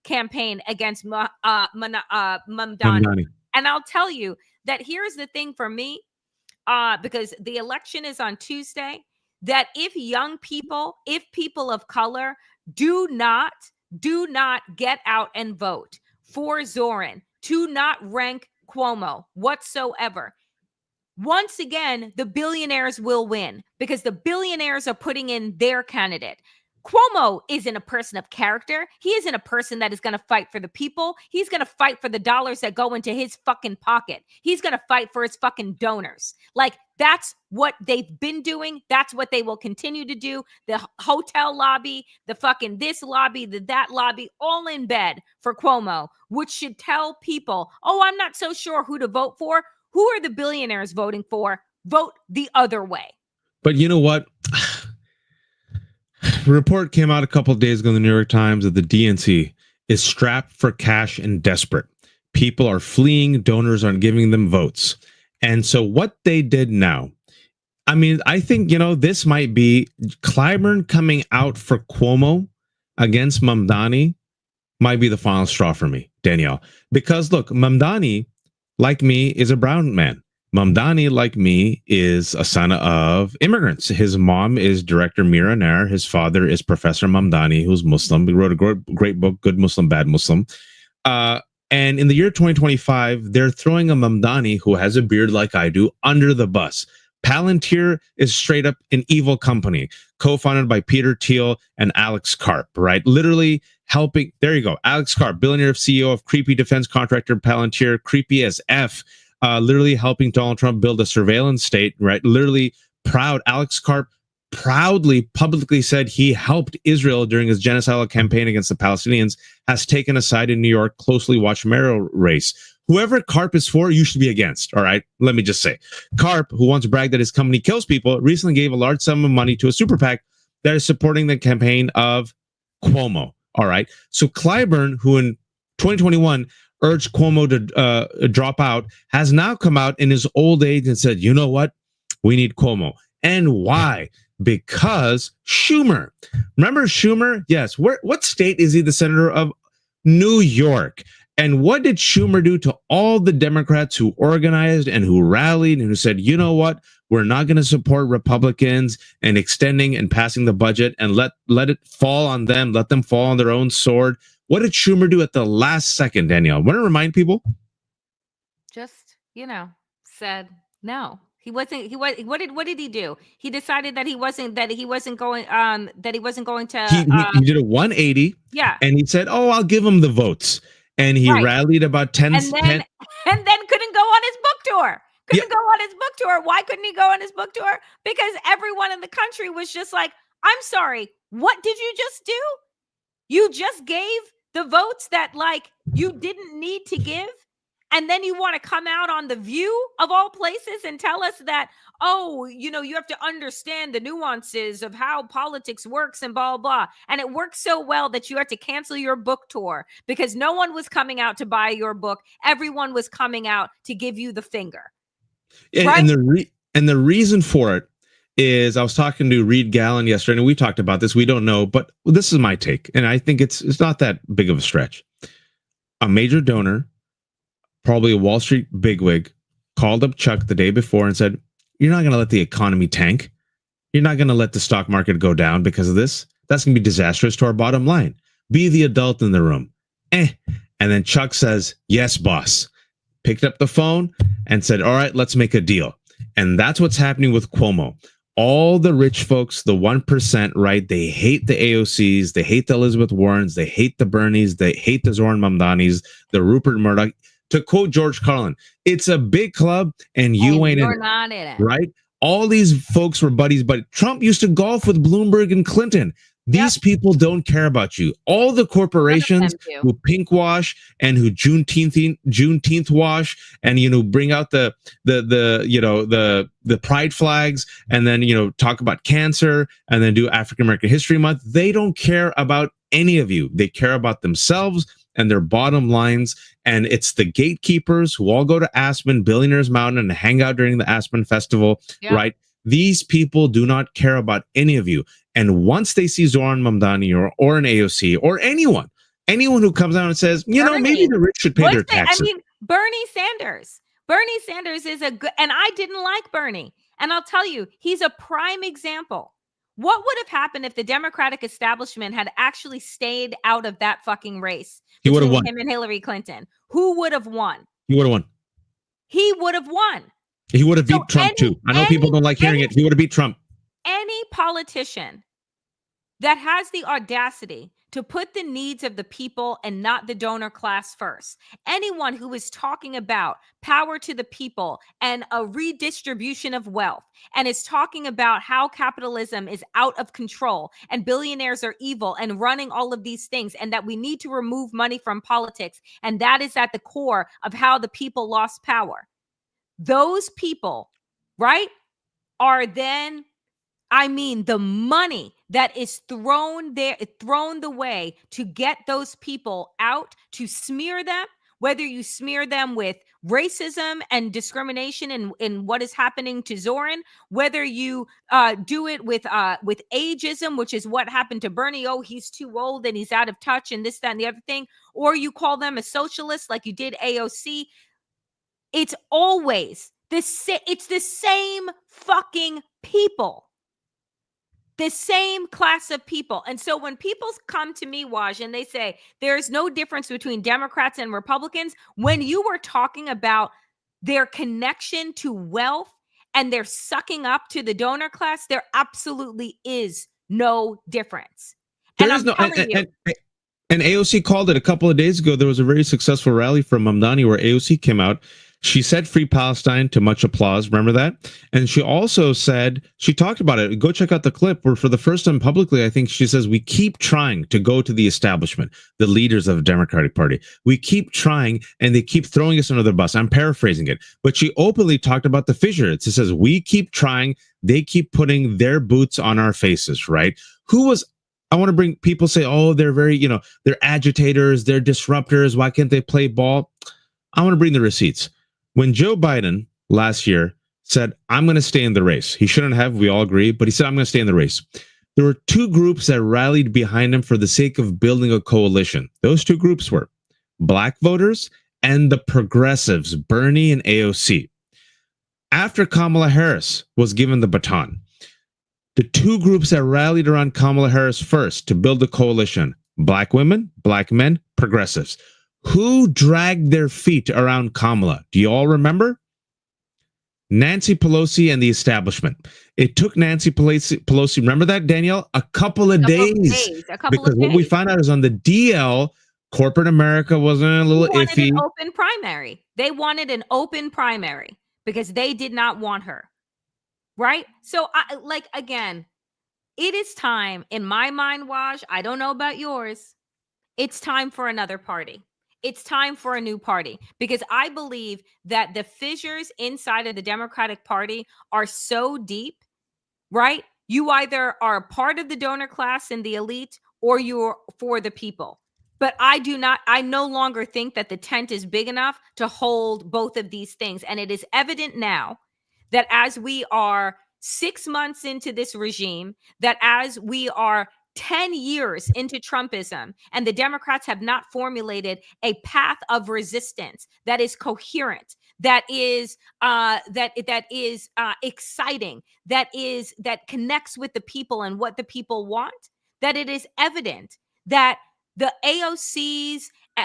Speaker 1: campaign against Mamdani. And I'll tell you that here's the thing for me, because the election is on Tuesday, that if people of color do not get out and vote for Zoran, to not rank Cuomo whatsoever, once again, the billionaires will win because the billionaires are putting in their candidate. Cuomo isn't a person of character. He isn't a person that is going to fight for the people. He's going to fight for the dollars that go into his fucking pocket. He's going to fight for his fucking donors. Like, that's what they've been doing. That's what they will continue to do. The hotel lobby, the fucking this lobby, that lobby, all in bed for Cuomo, which should tell people, oh, I'm not so sure who to vote for. Who are the billionaires voting for? Vote the other way.
Speaker 2: But you know what? A report came out a couple of days ago in the New York Times that the DNC is strapped for cash and desperate. People are fleeing, donors aren't giving them votes. And so what they did now, I mean, I think, this might be Clyburn coming out for Cuomo against Mamdani might be the final straw for me, Danielle. Because look, Mamdani, like me, is a brown man. Mamdani, like me, is a son of immigrants. His mom is director Mira Nair. His father is Professor Mamdani, who's Muslim. He wrote a great book, Good Muslim, Bad Muslim. And in the year 2025, they're throwing a Mamdani, who has a beard like I do, under the bus. Palantir is straight up an evil company, co-founded by Peter Thiel and Alex Karp, right? Literally helping. There you go. Alex Karp, billionaire CEO of creepy defense contractor Palantir, creepy as F. Literally helping Donald Trump build a surveillance state, right? Literally proud. Alex Karp proudly publicly said he helped Israel during his genocidal campaign against the Palestinians, has taken a side in New York, closely watched mayoral race. Whoever Karp is for, you should be against, all right? Let me just say. Karp, who wants to brag that his company kills people, recently gave a large sum of money to a super PAC that is supporting the campaign of Cuomo, all right? So Clyburn, who in 2021 urged Cuomo to drop out, has now come out in his old age and said, you know what? We need Cuomo. And why? Because Schumer. Remember Schumer? Yes. What state is he the senator of? New York. And what did Schumer do to all the Democrats who organized and who rallied and who said, you know what? We're not going to support Republicans and extending and passing the budget and let it fall on them. Let them fall on their own sword. What did Schumer do at the last second, Danielle? Want to remind people?
Speaker 1: Just, said no. He wasn't. What did he do? He decided that he wasn't going to.
Speaker 2: He did a 180.
Speaker 1: Yeah.
Speaker 2: And he said, "Oh, I'll give him the votes." And he rallied about 10.
Speaker 1: And then couldn't go on his book tour. Couldn't go on his book tour. Why couldn't he go on his book tour? Because everyone in the country was just like, "I'm sorry. What did you just do? You just gave the votes that you didn't need to give." And then you want to come out on The View of all places and tell us that, oh, you have to understand the nuances of how politics works and blah, blah. And it works so well that you have to cancel your book tour because no one was coming out to buy your book. Everyone was coming out to give you the finger.
Speaker 2: And the reason for it is I was talking to Reed Gallen yesterday, and we talked about this. We don't know, but this is my take. And I think it's not that big of a stretch. A major donor, probably a Wall Street bigwig, called up Chuck the day before and said, you're not going to let the economy tank. You're not going to let the stock market go down because of this. That's going to be disastrous to our bottom line. Be the adult in the room. And then Chuck says, yes, boss. Picked up the phone and said, all right, let's make a deal. And that's what's happening with Cuomo. All the rich folks, the 1%, right? They hate the AOCs. They hate the Elizabeth Warrens. They hate the Bernies. They hate the Zoran Mamdanis, the Rupert Murdoch. To quote George Carlin, it's a big club and you ain't in it.
Speaker 1: Not in it.
Speaker 2: Right? All these folks were buddies, but Trump used to golf with Bloomberg and Clinton. These people don't care about you. All the corporations who pink wash and who Juneteenth wash and bring out the pride flags and then talk about cancer and then do African American History Month. They don't care about any of you. They care about themselves and their bottom lines. And it's the gatekeepers who all go to Aspen, Billionaires Mountain, and hang out during the Aspen Festival, right? These people do not care about any of you. And once they see Zoran Mamdani or an AOC or anyone who comes out and says, maybe the rich should pay their taxes.
Speaker 1: I mean, Bernie Sanders is a good, and I didn't like Bernie. And I'll tell you, he's a prime example. What would have happened if the Democratic establishment had actually stayed out of that fucking race?
Speaker 2: He would have won.
Speaker 1: Him and Hillary Clinton. Who would have won?
Speaker 2: He would have won.
Speaker 1: He would have won.
Speaker 2: He would have beat Trump too. I know people don't like hearing it. He would have beat Trump.
Speaker 1: Any politician that has the audacity to put the needs of the people and not the donor class first, anyone who is talking about power to the people and a redistribution of wealth, and is talking about how capitalism is out of control and billionaires are evil and running all of these things, and that we need to remove money from politics, and that is at the core of how the people lost power. Those people, right, are then, the money that is thrown the way to get those people out, to smear them, whether you smear them with racism and discrimination in what is happening to Zoran, whether you do it with ageism, which is what happened to Bernie. Oh, he's too old and he's out of touch and this, that, and the other thing. Or you call them a socialist like you did AOC. It's always it's the same fucking people. The same class of people. And so when people come to me, Waj, and they say there's no difference between Democrats and Republicans, when you were talking about their connection to wealth and their sucking up to the donor class, there absolutely is no difference.
Speaker 2: And AOC called it a couple of days ago. There was a very successful rally from Mamdani where AOC came out. She said free Palestine to much applause. Remember that? And she also said, she talked about it. Go check out the clip where for the first time publicly, I think she says, we keep trying to go to the establishment, the leaders of the Democratic Party. We keep trying and they keep throwing us under the bus. I'm paraphrasing it, but she openly talked about the fissure. It says, we keep trying. They keep putting their boots on our faces, right? I want to bring people say, oh, they're very, they're agitators, they're disruptors. Why can't they play ball? I want to bring the receipts. When Joe Biden last year said, I'm going to stay in the race, he shouldn't have, we all agree, but he said, I'm going to stay in the race. There were two groups that rallied behind him for the sake of building a coalition. Those two groups were Black voters and the progressives, Bernie and AOC. After Kamala Harris was given the baton, the two groups that rallied around Kamala Harris first to build a coalition, Black women, Black men, progressives. Who dragged their feet around Kamala? Do you all remember? Nancy Pelosi and the establishment. It took Nancy Pelosi, remember that, Danielle? A couple of days. Because what we found out is on the DL, corporate America wasn't a little iffy.
Speaker 1: An open primary. They wanted an open primary because they did not want her. Right? So, again, it is time, in my mind, Waj, I don't know about yours, it's time for another party. It's time for a new party, because I believe that the fissures inside of the Democratic Party are so deep, right? You either are a part of the donor class and the elite, or you're for the people. But I no longer think that the tent is big enough to hold both of these things. And it is evident now that as we are 6 months into this regime, that as we are 10 years into Trumpism, and the Democrats have not formulated a path of resistance that is coherent, that is exciting, that connects with the people and what the people want, that it is evident that the AOCs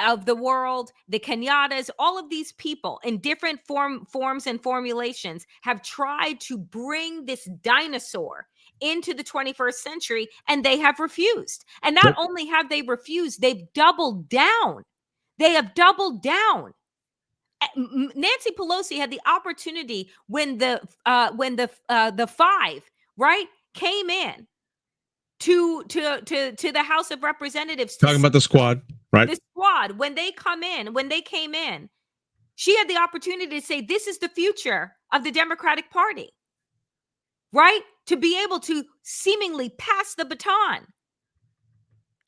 Speaker 1: of the world, the Kenyatas, all of these people in different forms and formulations have tried to bring this dinosaur into the 21st century, and they have refused. And not only have they refused, they've doubled down. They have doubled down. Nancy Pelosi had the opportunity when the five, right, came in to the House of Representatives.
Speaker 2: Talking about the squad, right?
Speaker 1: The squad, when they came in, she had the opportunity to say, this is the future of the Democratic Party, right? To be able to seemingly pass the baton.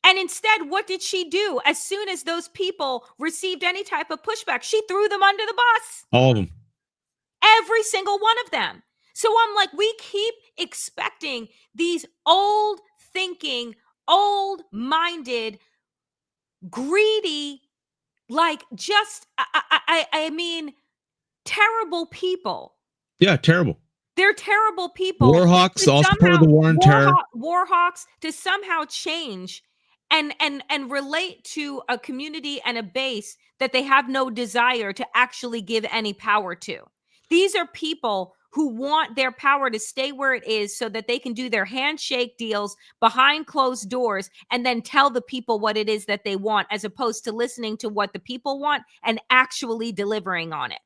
Speaker 1: And instead, what did she do? As soon as those people received any type of pushback, she threw them under the bus.
Speaker 2: All of them.
Speaker 1: Every single one of them. So I'm like, we keep expecting these old thinking, old-minded, greedy, like just, terrible people.
Speaker 2: Yeah, terrible.
Speaker 1: They're terrible people.
Speaker 2: War hawks, also part of the war on terror.
Speaker 1: War hawks to somehow change and relate to a community and a base that they have no desire to actually give any power to. These are people who want their power to stay where it is so that they can do their handshake deals behind closed doors and then tell the people what it is that they want, as opposed to listening to what the people want and actually delivering on it.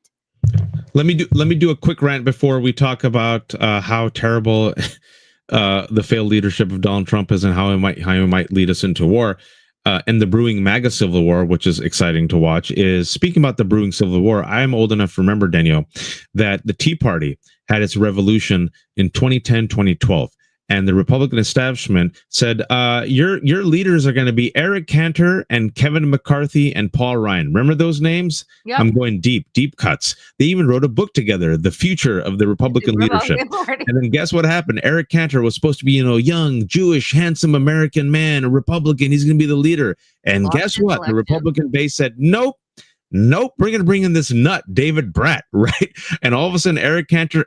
Speaker 2: Let me do a quick rant before we talk about how terrible the failed leadership of Donald Trump is and how it might lead us into war. And the brewing MAGA civil war, which is exciting to watch, is speaking about the brewing civil war. I am old enough to remember, Daniel, that the Tea Party had its revolution in 2010, 2012. And the Republican establishment said, your leaders are going to be Eric Cantor and Kevin McCarthy and Paul Ryan. Remember those names?
Speaker 1: Yep.
Speaker 2: I'm going deep cuts. They even wrote a book together, The Future of the Republican Leadership. And then guess what happened? Eric Cantor was supposed to be, young, Jewish, handsome American man, a Republican. He's going to be the leader. And guess what? The Republican base said, nope, we're going to bring in this nut, David Bratt, right? And all of a sudden, Eric Cantor,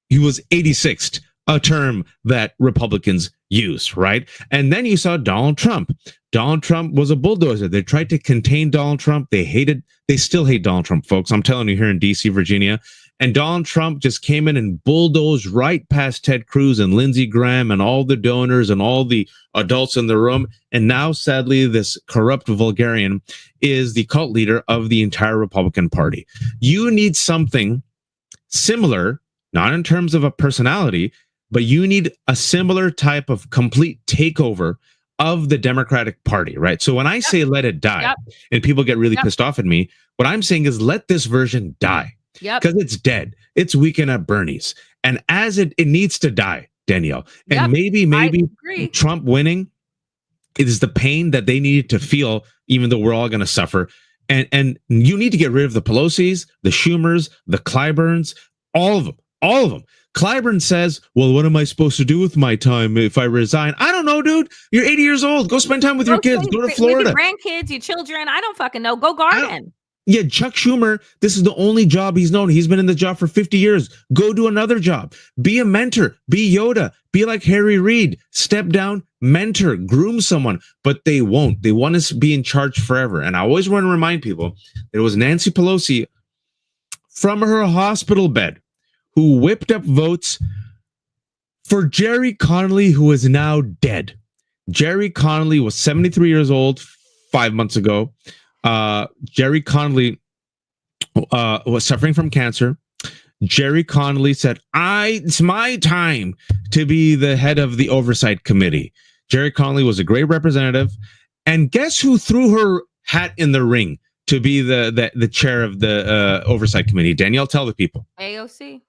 Speaker 2: he was 86th. A term that Republicans use, right? And then you saw Donald Trump. Donald Trump was a bulldozer. They tried to contain Donald Trump. They still hate Donald Trump, folks. I'm telling you, here in DC, Virginia. And Donald Trump just came in and bulldozed right past Ted Cruz and Lindsey Graham and all the donors and all the adults in the room. And now, sadly, this corrupt vulgarian is the cult leader of the entire Republican Party. You need something similar, not in terms of a personality, but you need a similar type of complete takeover of the Democratic Party, right? So when I say let it die, and people get really pissed off at me, what I'm saying is let this version die. Because it's dead. It's Weekend at Bernie's. And as it needs to die, Danielle. And maybe Trump winning is the pain that they needed to feel, even though we're all going to suffer. And you need to get rid of the Pelosi's, the Schumers, the Clyburns, all of them. Clyburn says, well, what am I supposed to do with my time if I resign? I don't know, dude. You're 80 years old. Go spend time with your kids. Go to Florida.
Speaker 1: With your grandkids, your children. I don't fucking know. Go garden.
Speaker 2: Yeah, Chuck Schumer, this is the only job he's known. He's been in the job for 50 years. Go do another job. Be a mentor. Be Yoda. Be like Harry Reid. Step down, mentor, groom someone. But they won't. They want to be in charge forever. And I always want to remind people, there was Nancy Pelosi from her hospital bed who whipped up votes for Jerry Connolly, who is now dead. Jerry Connolly was 73 years old 5 months ago. Jerry Connolly was suffering from cancer. Jerry Connolly said, it's my time to be the head of the oversight committee. Jerry Connolly was a great representative. And guess who threw her hat in the ring to be the chair of the oversight committee? Danielle, tell the people.
Speaker 1: AOC.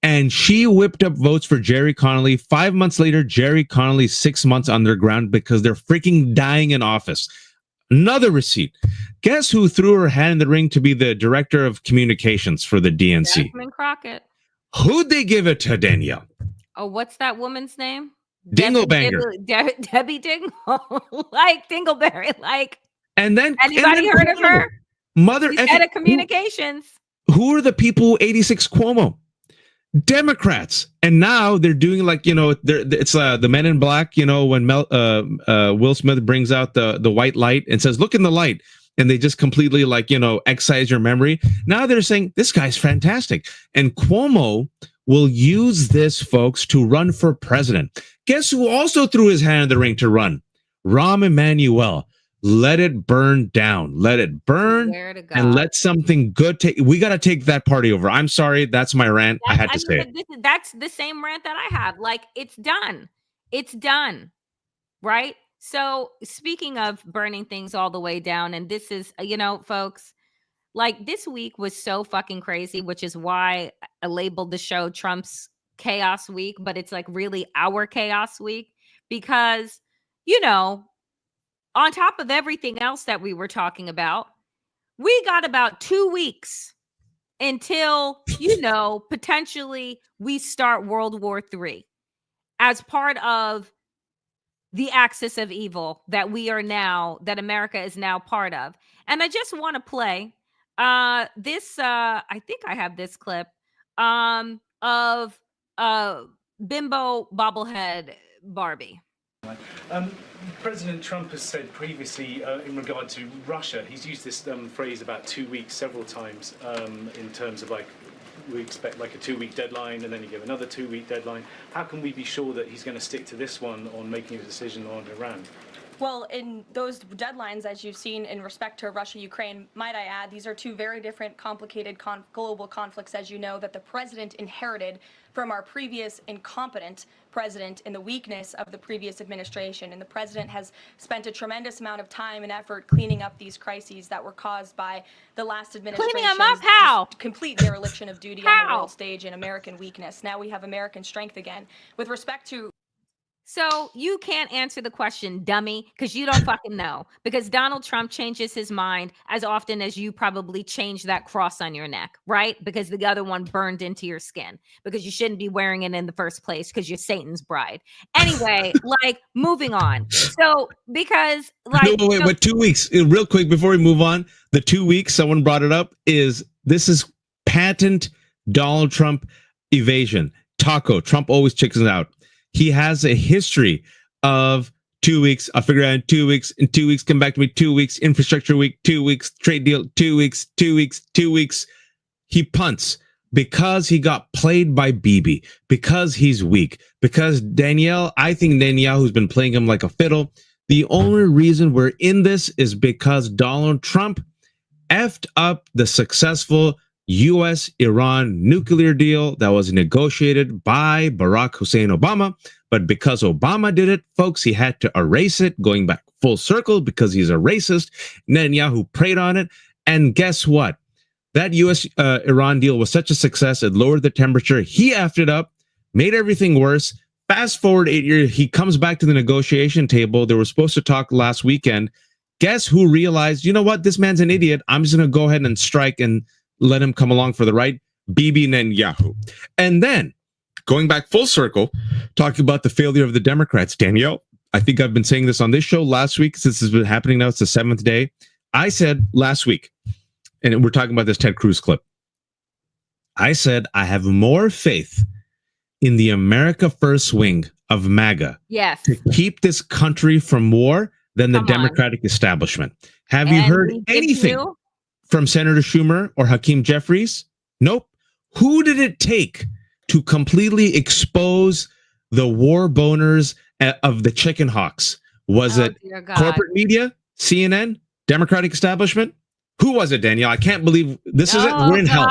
Speaker 2: And she whipped up votes for Jerry Connolly. 5 months later, Jerry Connolly 6 months underground because they're freaking dying in office. Another receipt. Guess who threw her hat in the ring to be the director of communications for the DNC?
Speaker 1: Jasmine Crockett.
Speaker 2: Who'd they give it to, Danielle?
Speaker 1: Oh, what's that woman's name?
Speaker 2: Dinglebanger.
Speaker 1: Debbie Dingle. Like Dingleberry. Like.
Speaker 2: And then
Speaker 1: anybody heard of her?
Speaker 2: Mother
Speaker 1: She's head of communications.
Speaker 2: Who are the people who 86 Cuomo? Democrats. And now they're doing like, it's the Men in Black, when Will Smith brings out the white light and says, look in the light. And they just completely excise your memory. Now they're saying this guy's fantastic. And Cuomo will use this, folks, to run for president. Guess who also threw his hand in the ring to run? Rahm Emanuel. Let it burn down. Let it burn and let something good take. We got to take that party over. I'm sorry. That's my rant. I had to say it.
Speaker 1: That's the same rant that I have. Like, it's done. It's done. Right? So speaking of burning things all the way down, and this is, folks, like this week was so fucking crazy, which is why I labeled the show Trump's Chaos Week, but it's like really our Chaos Week because, on top of everything else that we were talking about, we got about 2 weeks until, potentially we start World War III as part of the axis of evil that America is now part of. And I just want to play this, I think I have this clip of bimbo bobblehead Barbie.
Speaker 3: President Trump has said previously in regard to Russia, he's used this phrase about 2 weeks several times in terms of like we expect like a 2-week deadline, and then you give another 2-week deadline. How can we be sure that he's going to stick to this one on making a decision on Iran?
Speaker 4: Well, in those deadlines, as you've seen in respect to Russia, Ukraine, might I add, these are two very different, complicated global conflicts, as you know, that the president inherited from our previous incompetent president in the weakness of the previous administration. And the president has spent a tremendous amount of time and effort cleaning up these crises that were caused by the last administration.
Speaker 1: Cleaning them up? How?
Speaker 4: Complete dereliction of duty on the world stage and American weakness. Now we have American strength again. With respect to
Speaker 1: So you can't answer the question, dummy, because you don't fucking know. Because Donald Trump changes his mind as often as you probably change that cross on your neck, right? Because the other one burned into your skin. Because you shouldn't be wearing it in the first place because you're Satan's bride. Anyway, like moving on. So because like
Speaker 2: no, wait, but 2 weeks, real quick before we move on, the 2 weeks someone brought it up this is patent Donald Trump evasion. Taco. Trump always chicks out. He has a history of 2 weeks. I'll figure it out in 2 weeks. In 2 weeks, come back to me. 2 weeks. Infrastructure week. 2 weeks. Trade deal. 2 weeks. 2 weeks. 2 weeks. He punts because he got played by Bibi, because he's weak, because I think Netanyahu's been playing him like a fiddle. The only reason we're in this is because Donald Trump effed up the successful U.S.-Iran nuclear deal that was negotiated by Barack Hussein Obama. But because Obama did it, folks, he had to erase it, going back full circle because he's a racist. Netanyahu preyed on it. And guess what? That U.S.-Iran deal was such a success, it lowered the temperature. He effed it up, made everything worse. Fast forward 8 years, he comes back to the negotiation table. They were supposed to talk last weekend. Guess who realized, you know what? This man's an idiot. I'm just going to go ahead and strike and let him come along for the ride. Bibi Netanyahu. And then going back full circle, talking about the failure of the Democrats. Danielle, I think I've been saying this on this show last week, since it's been happening now. It's the 7th day. I said last week, and we're talking about this Ted Cruz clip. I said, I have more faith in the America First wing of MAGA to keep this country from war than the Democratic establishment. Have you heard anything from Senator Schumer or Hakeem Jeffries? Nope. Who did it take to completely expose the war boners of the chicken hawks? Was it corporate media, CNN, Democratic establishment? Who was it, Danielle? I can't believe this is it. We're in hell.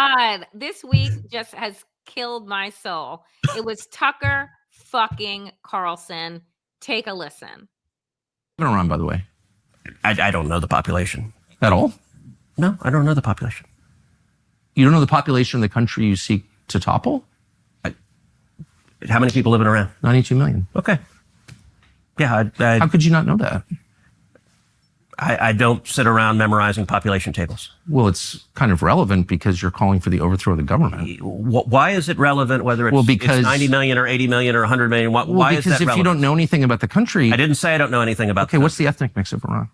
Speaker 1: This week just has killed my soul. It was Tucker fucking Carlson. Take a listen.
Speaker 5: Iran, by the way.
Speaker 6: I don't know the population.
Speaker 5: At all?
Speaker 6: No, I don't know the population.
Speaker 5: You don't know the population of the country you seek to topple?
Speaker 6: How many people live in Iran?
Speaker 5: 92 million.
Speaker 6: Okay. Yeah.
Speaker 5: How could you not know that?
Speaker 6: I don't sit around memorizing population tables.
Speaker 5: Well, it's kind of relevant because you're calling for the overthrow of the government.
Speaker 6: Why is it relevant whether it's 90 million or 80 million or 100 million? Why is that relevant?
Speaker 5: Because if you don't know anything about the country...
Speaker 6: I didn't say I don't know anything about
Speaker 5: Okay, what's the ethnic mix of Iran?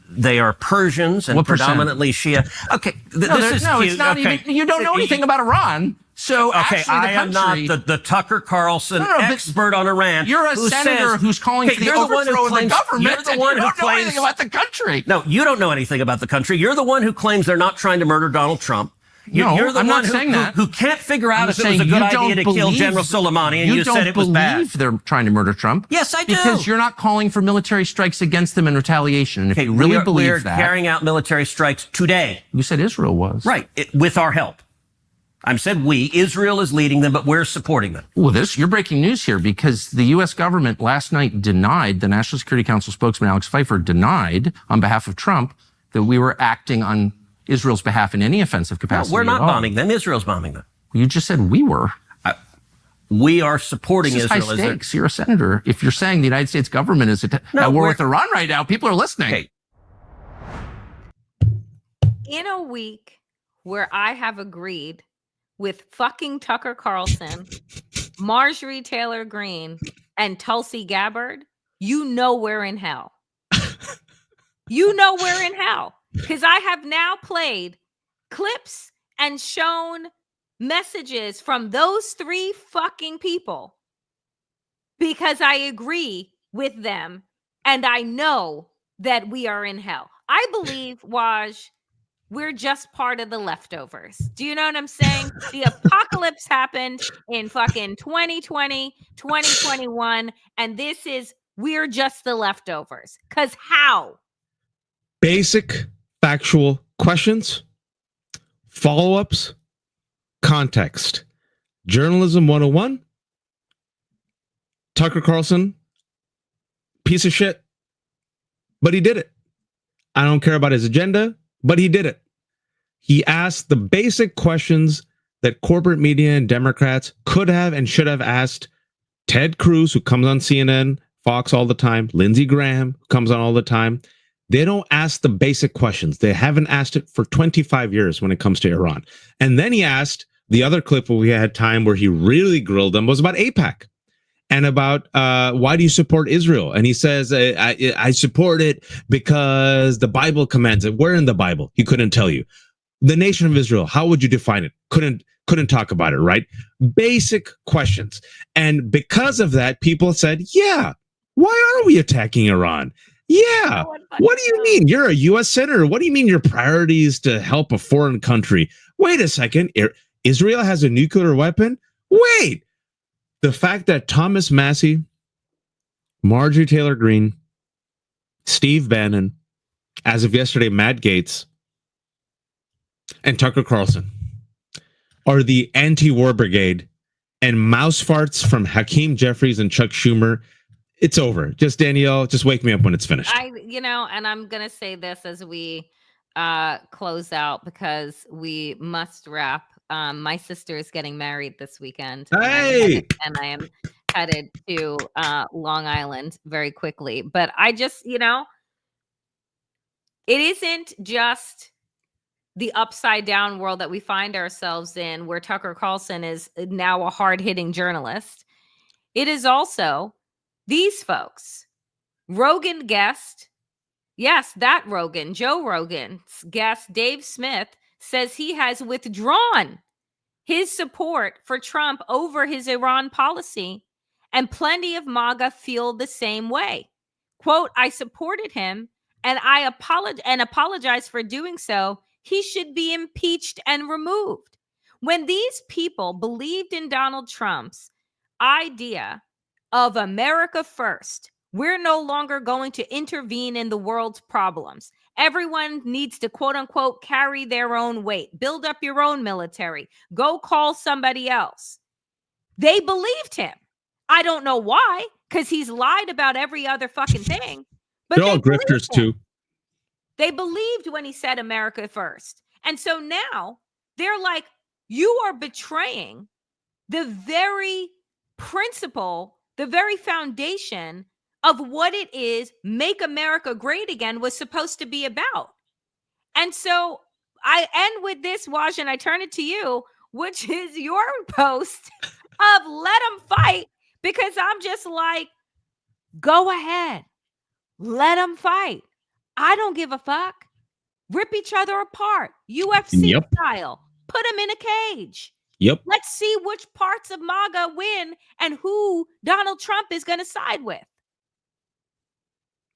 Speaker 6: They are Persians and predominantly Shia. Okay,
Speaker 5: it's not even... You don't know anything about Iran. So
Speaker 6: okay, I am not the Tucker Carlson expert on Iran.
Speaker 5: You're a senator who's calling for the overthrow of the government. You're the one who claims... You don't know anything about the country.
Speaker 6: No, you don't know anything about the country. You're the one who claims they're not trying to murder Donald Trump. You're the one who can't figure out if it was a good idea to kill General Soleimani, and you said it was bad.
Speaker 5: You don't believe they're trying to murder Trump?
Speaker 6: Yes, I do.
Speaker 5: Because you're not calling for military strikes against them in retaliation. And if you really believe that...
Speaker 6: We're carrying out military strikes today.
Speaker 5: You said Israel was.
Speaker 6: Right, with our help. I said we. Israel is leading them, but we're supporting them.
Speaker 5: Well, you're breaking news here, because the U.S. government last night denied, the National Security Council spokesman Alex Pfeiffer denied on behalf of Trump that we were acting on Israel's behalf in any offensive capacity.
Speaker 6: No, we're not bombing them. Israel's bombing them.
Speaker 5: You just said we were.
Speaker 6: We are supporting
Speaker 5: Israel.
Speaker 6: High
Speaker 5: stakes. You're a senator. If you're saying the United States government is at war with Iran right now, people are listening.
Speaker 6: Okay.
Speaker 1: In a week where I have agreed with fucking Tucker Carlson, Marjorie Taylor Greene, and Tulsi Gabbard, you know we're in hell. You know we're in hell. Because I have now played clips and shown messages from those three fucking people because I agree with them and I know that we are in hell. I believe, Waj, we're just part of the leftovers. Do you know what I'm saying? The apocalypse happened in fucking 2020, 2021, and we're just the leftovers. Because how?
Speaker 2: Basic factual questions, follow-ups, context. Journalism 101. Tucker Carlson, piece of shit, but he did it. I don't care about his agenda, but he did it. He asked the basic questions that corporate media and Democrats could have and should have asked Ted Cruz, who comes on CNN, Fox all the time, Lindsey Graham, who comes on all the time. They don't ask the basic questions. They haven't asked it for 25 years when it comes to Iran. And then he asked, the other clip where we had time where he really grilled them was about AIPAC and about why do you support Israel? And he says, I support it because the Bible commands it. Where in the Bible? He couldn't tell you. The nation of Israel, how would you define it? Couldn't talk about it, right? Basic questions. And because of that, people said, yeah, why are we attacking Iran? Yeah. What do you mean? You're a U.S. senator. What do you mean your priority is to help a foreign country? Wait a second. Israel has a nuclear weapon? Wait. The fact that Thomas Massie, Marjorie Taylor Greene, Steve Bannon, as of yesterday, Matt Gaetz, and Tucker Carlson are the anti-war brigade, and mouse farts from Hakeem Jeffries and Chuck Schumer, it's over. Just Danielle, just wake me up when it's finished.
Speaker 1: And I'm going to say this as we close out because we must wrap. My sister is getting married this weekend.
Speaker 2: Hey!
Speaker 1: And I am headed to Long Island very quickly. But I just, it isn't just the upside down world that we find ourselves in where Tucker Carlson is now a hard-hitting journalist. It is also these folks. Rogan guest, yes, that Rogan, Joe Rogan's guest, Dave Smith, says he has withdrawn his support for Trump over his Iran policy, and plenty of MAGA feel the same way. Quote, I supported him and I apologize for doing so. He should be impeached and removed. When these people believed in Donald Trump's idea of America first, we're no longer going to intervene in the world's problems. Everyone needs to, quote unquote, carry their own weight, build up your own military, go call somebody else. They believed him. I don't know why, because he's lied about every other fucking thing. But
Speaker 2: they're all grifters too.
Speaker 1: They believed when he said America first. And so now they're like, you are betraying the very principle, the very foundation of what it is Make America Great Again was supposed to be about. And so I end with this, Waj, and I turn it to you, which is your post of let them fight, because I'm just like, go ahead. Let them fight. I don't give a fuck. Rip each other apart. UFC style. Put them in a cage.
Speaker 2: Yep.
Speaker 1: Let's see which parts of MAGA win and who Donald Trump is going to side with.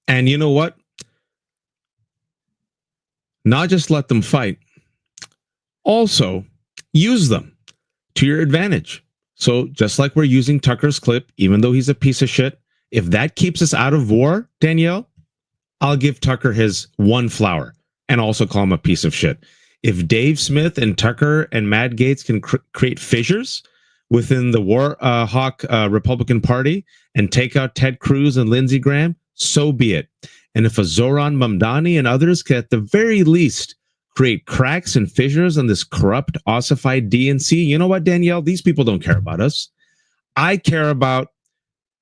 Speaker 2: And you know what? Not just let them fight. Also, use them to your advantage. So just like we're using Tucker's clip, even though he's a piece of shit, if that keeps us out of war, Danielle, I'll give Tucker his one flower and also call him a piece of shit. If Dave Smith and Tucker and Matt Gaetz can create fissures within the war hawk Republican Party and take out Ted Cruz and Lindsey Graham, so be it. And if a Zoran Mamdani and others can at the very least create cracks and fissures on this corrupt, ossified DNC, you know what, Danielle? These people don't care about us. I care about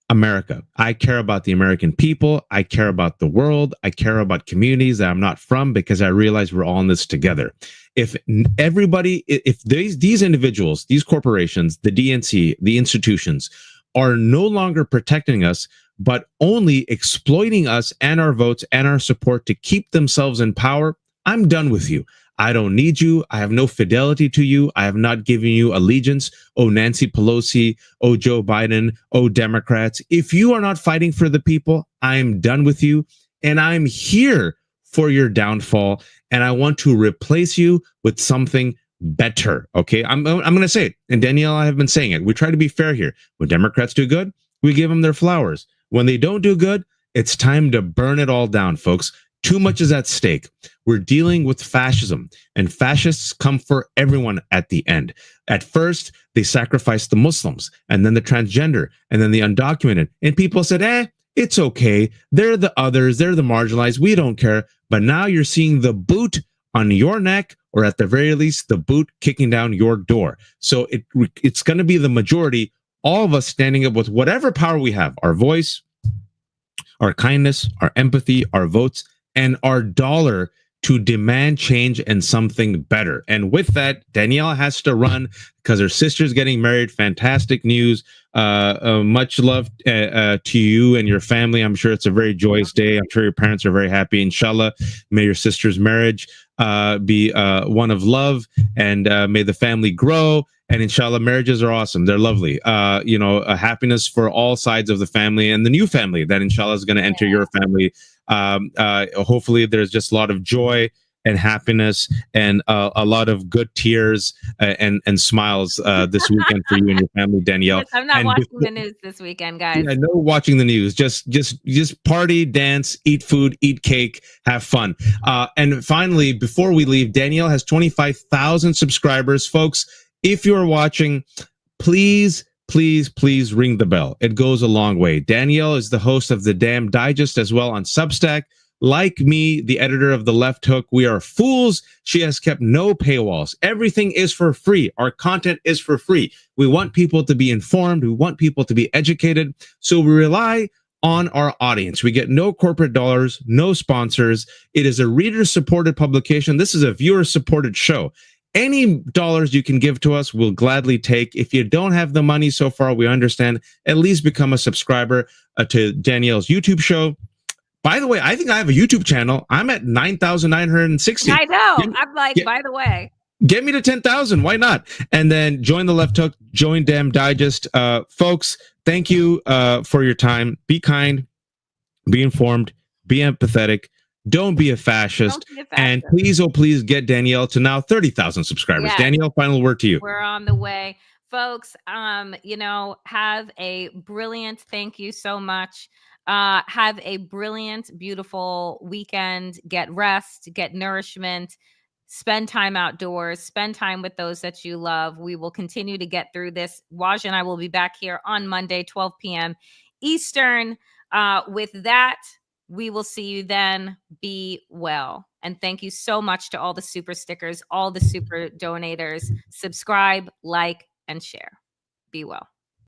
Speaker 2: America. I care about the American people. I care about the world. I care about communities that I'm not from, because I realize we're all in this together. If everybody, if these individuals, these corporations, the DNC, the institutions are no longer protecting us, but only exploiting us and our votes and our support to keep themselves in power, I'm done with you. I don't need you. I have no fidelity to you. I have not given you allegiance. Oh, Nancy Pelosi. Oh, Joe Biden. Oh, Democrats. If you are not fighting for the people, I'm done with you. And I'm here for your downfall, and I want to replace you with something better. Okay, I'm going to say it, and Danielle and I have been saying it. We try to be fair here. When Democrats do good, we give them their flowers. When they don't do good, it's time to burn it all down, folks. Too much is at stake. We're dealing with fascism, and fascists come for everyone at the end. At first, they sacrificed the Muslims, and then the transgender, and then the undocumented. And people said, it's okay. They're the others. They're the marginalized. We don't care. But now you're seeing the boot on your neck, or at the very least, the boot kicking down your door. So it's going to be the majority, all of us standing up with whatever power we have, our voice, our kindness, our empathy, our votes, and our dollar to demand change and something better. And with that, Danielle has to run because her sister's getting married. Fantastic news. Much love to you and your family. I'm sure it's a very joyous day. I'm sure your parents are very happy. Inshallah, may your sister's marriage be one of love, and may the family grow. And inshallah, marriages are awesome. They're lovely. A happiness for all sides of the family, and the new family that inshallah is going to enter your family. Hopefully there's just a lot of joy and happiness and a lot of good tears and smiles this weekend for you and your family, Danielle.
Speaker 1: Yes, I'm not watching the news this weekend, guys.
Speaker 2: Yeah, no watching the news. Just party, dance, eat food, eat cake, have fun. And finally, before we leave, Danielle has 25,000 subscribers. Folks, if you're watching, please ring the bell. It goes a long way. Danielle is the host of the Damn Digest as well on Substack. Like me, the editor of The Left Hook, we are fools. She has kept no paywalls. Everything is for free. Our content is for free. We want people to be informed. We want people to be educated. So we rely on our audience. We get no corporate dollars, no sponsors. It is a reader-supported publication. This is a viewer-supported show. Any dollars you can give to us, we'll gladly take. If you don't have the money so far, we understand. At least become a subscriber to Danielle's YouTube show. By the way, I think I have a YouTube channel. I'm at 9,960.
Speaker 1: I know. I'm like, by the way,
Speaker 2: get me to 10,000. Why not? And then join The Left Hook, join Damn Digest. Folks, thank you for your time. Be kind, be informed, be empathetic. Don't be a fascist. And please, oh, please get Danielle to now 30,000 subscribers. Yes. Danielle, final word to you.
Speaker 1: We're on the way. Folks, have a brilliant, thank you so much. Have a brilliant, beautiful weekend. Get rest, get nourishment, spend time outdoors, spend time with those that you love. We will continue to get through this. Waj and I will be back here on Monday, 12 p.m. Eastern. With that, we will see you then. Be well. And thank you so much to all the super stickers, all the super donators. Subscribe, like, and share. Be well.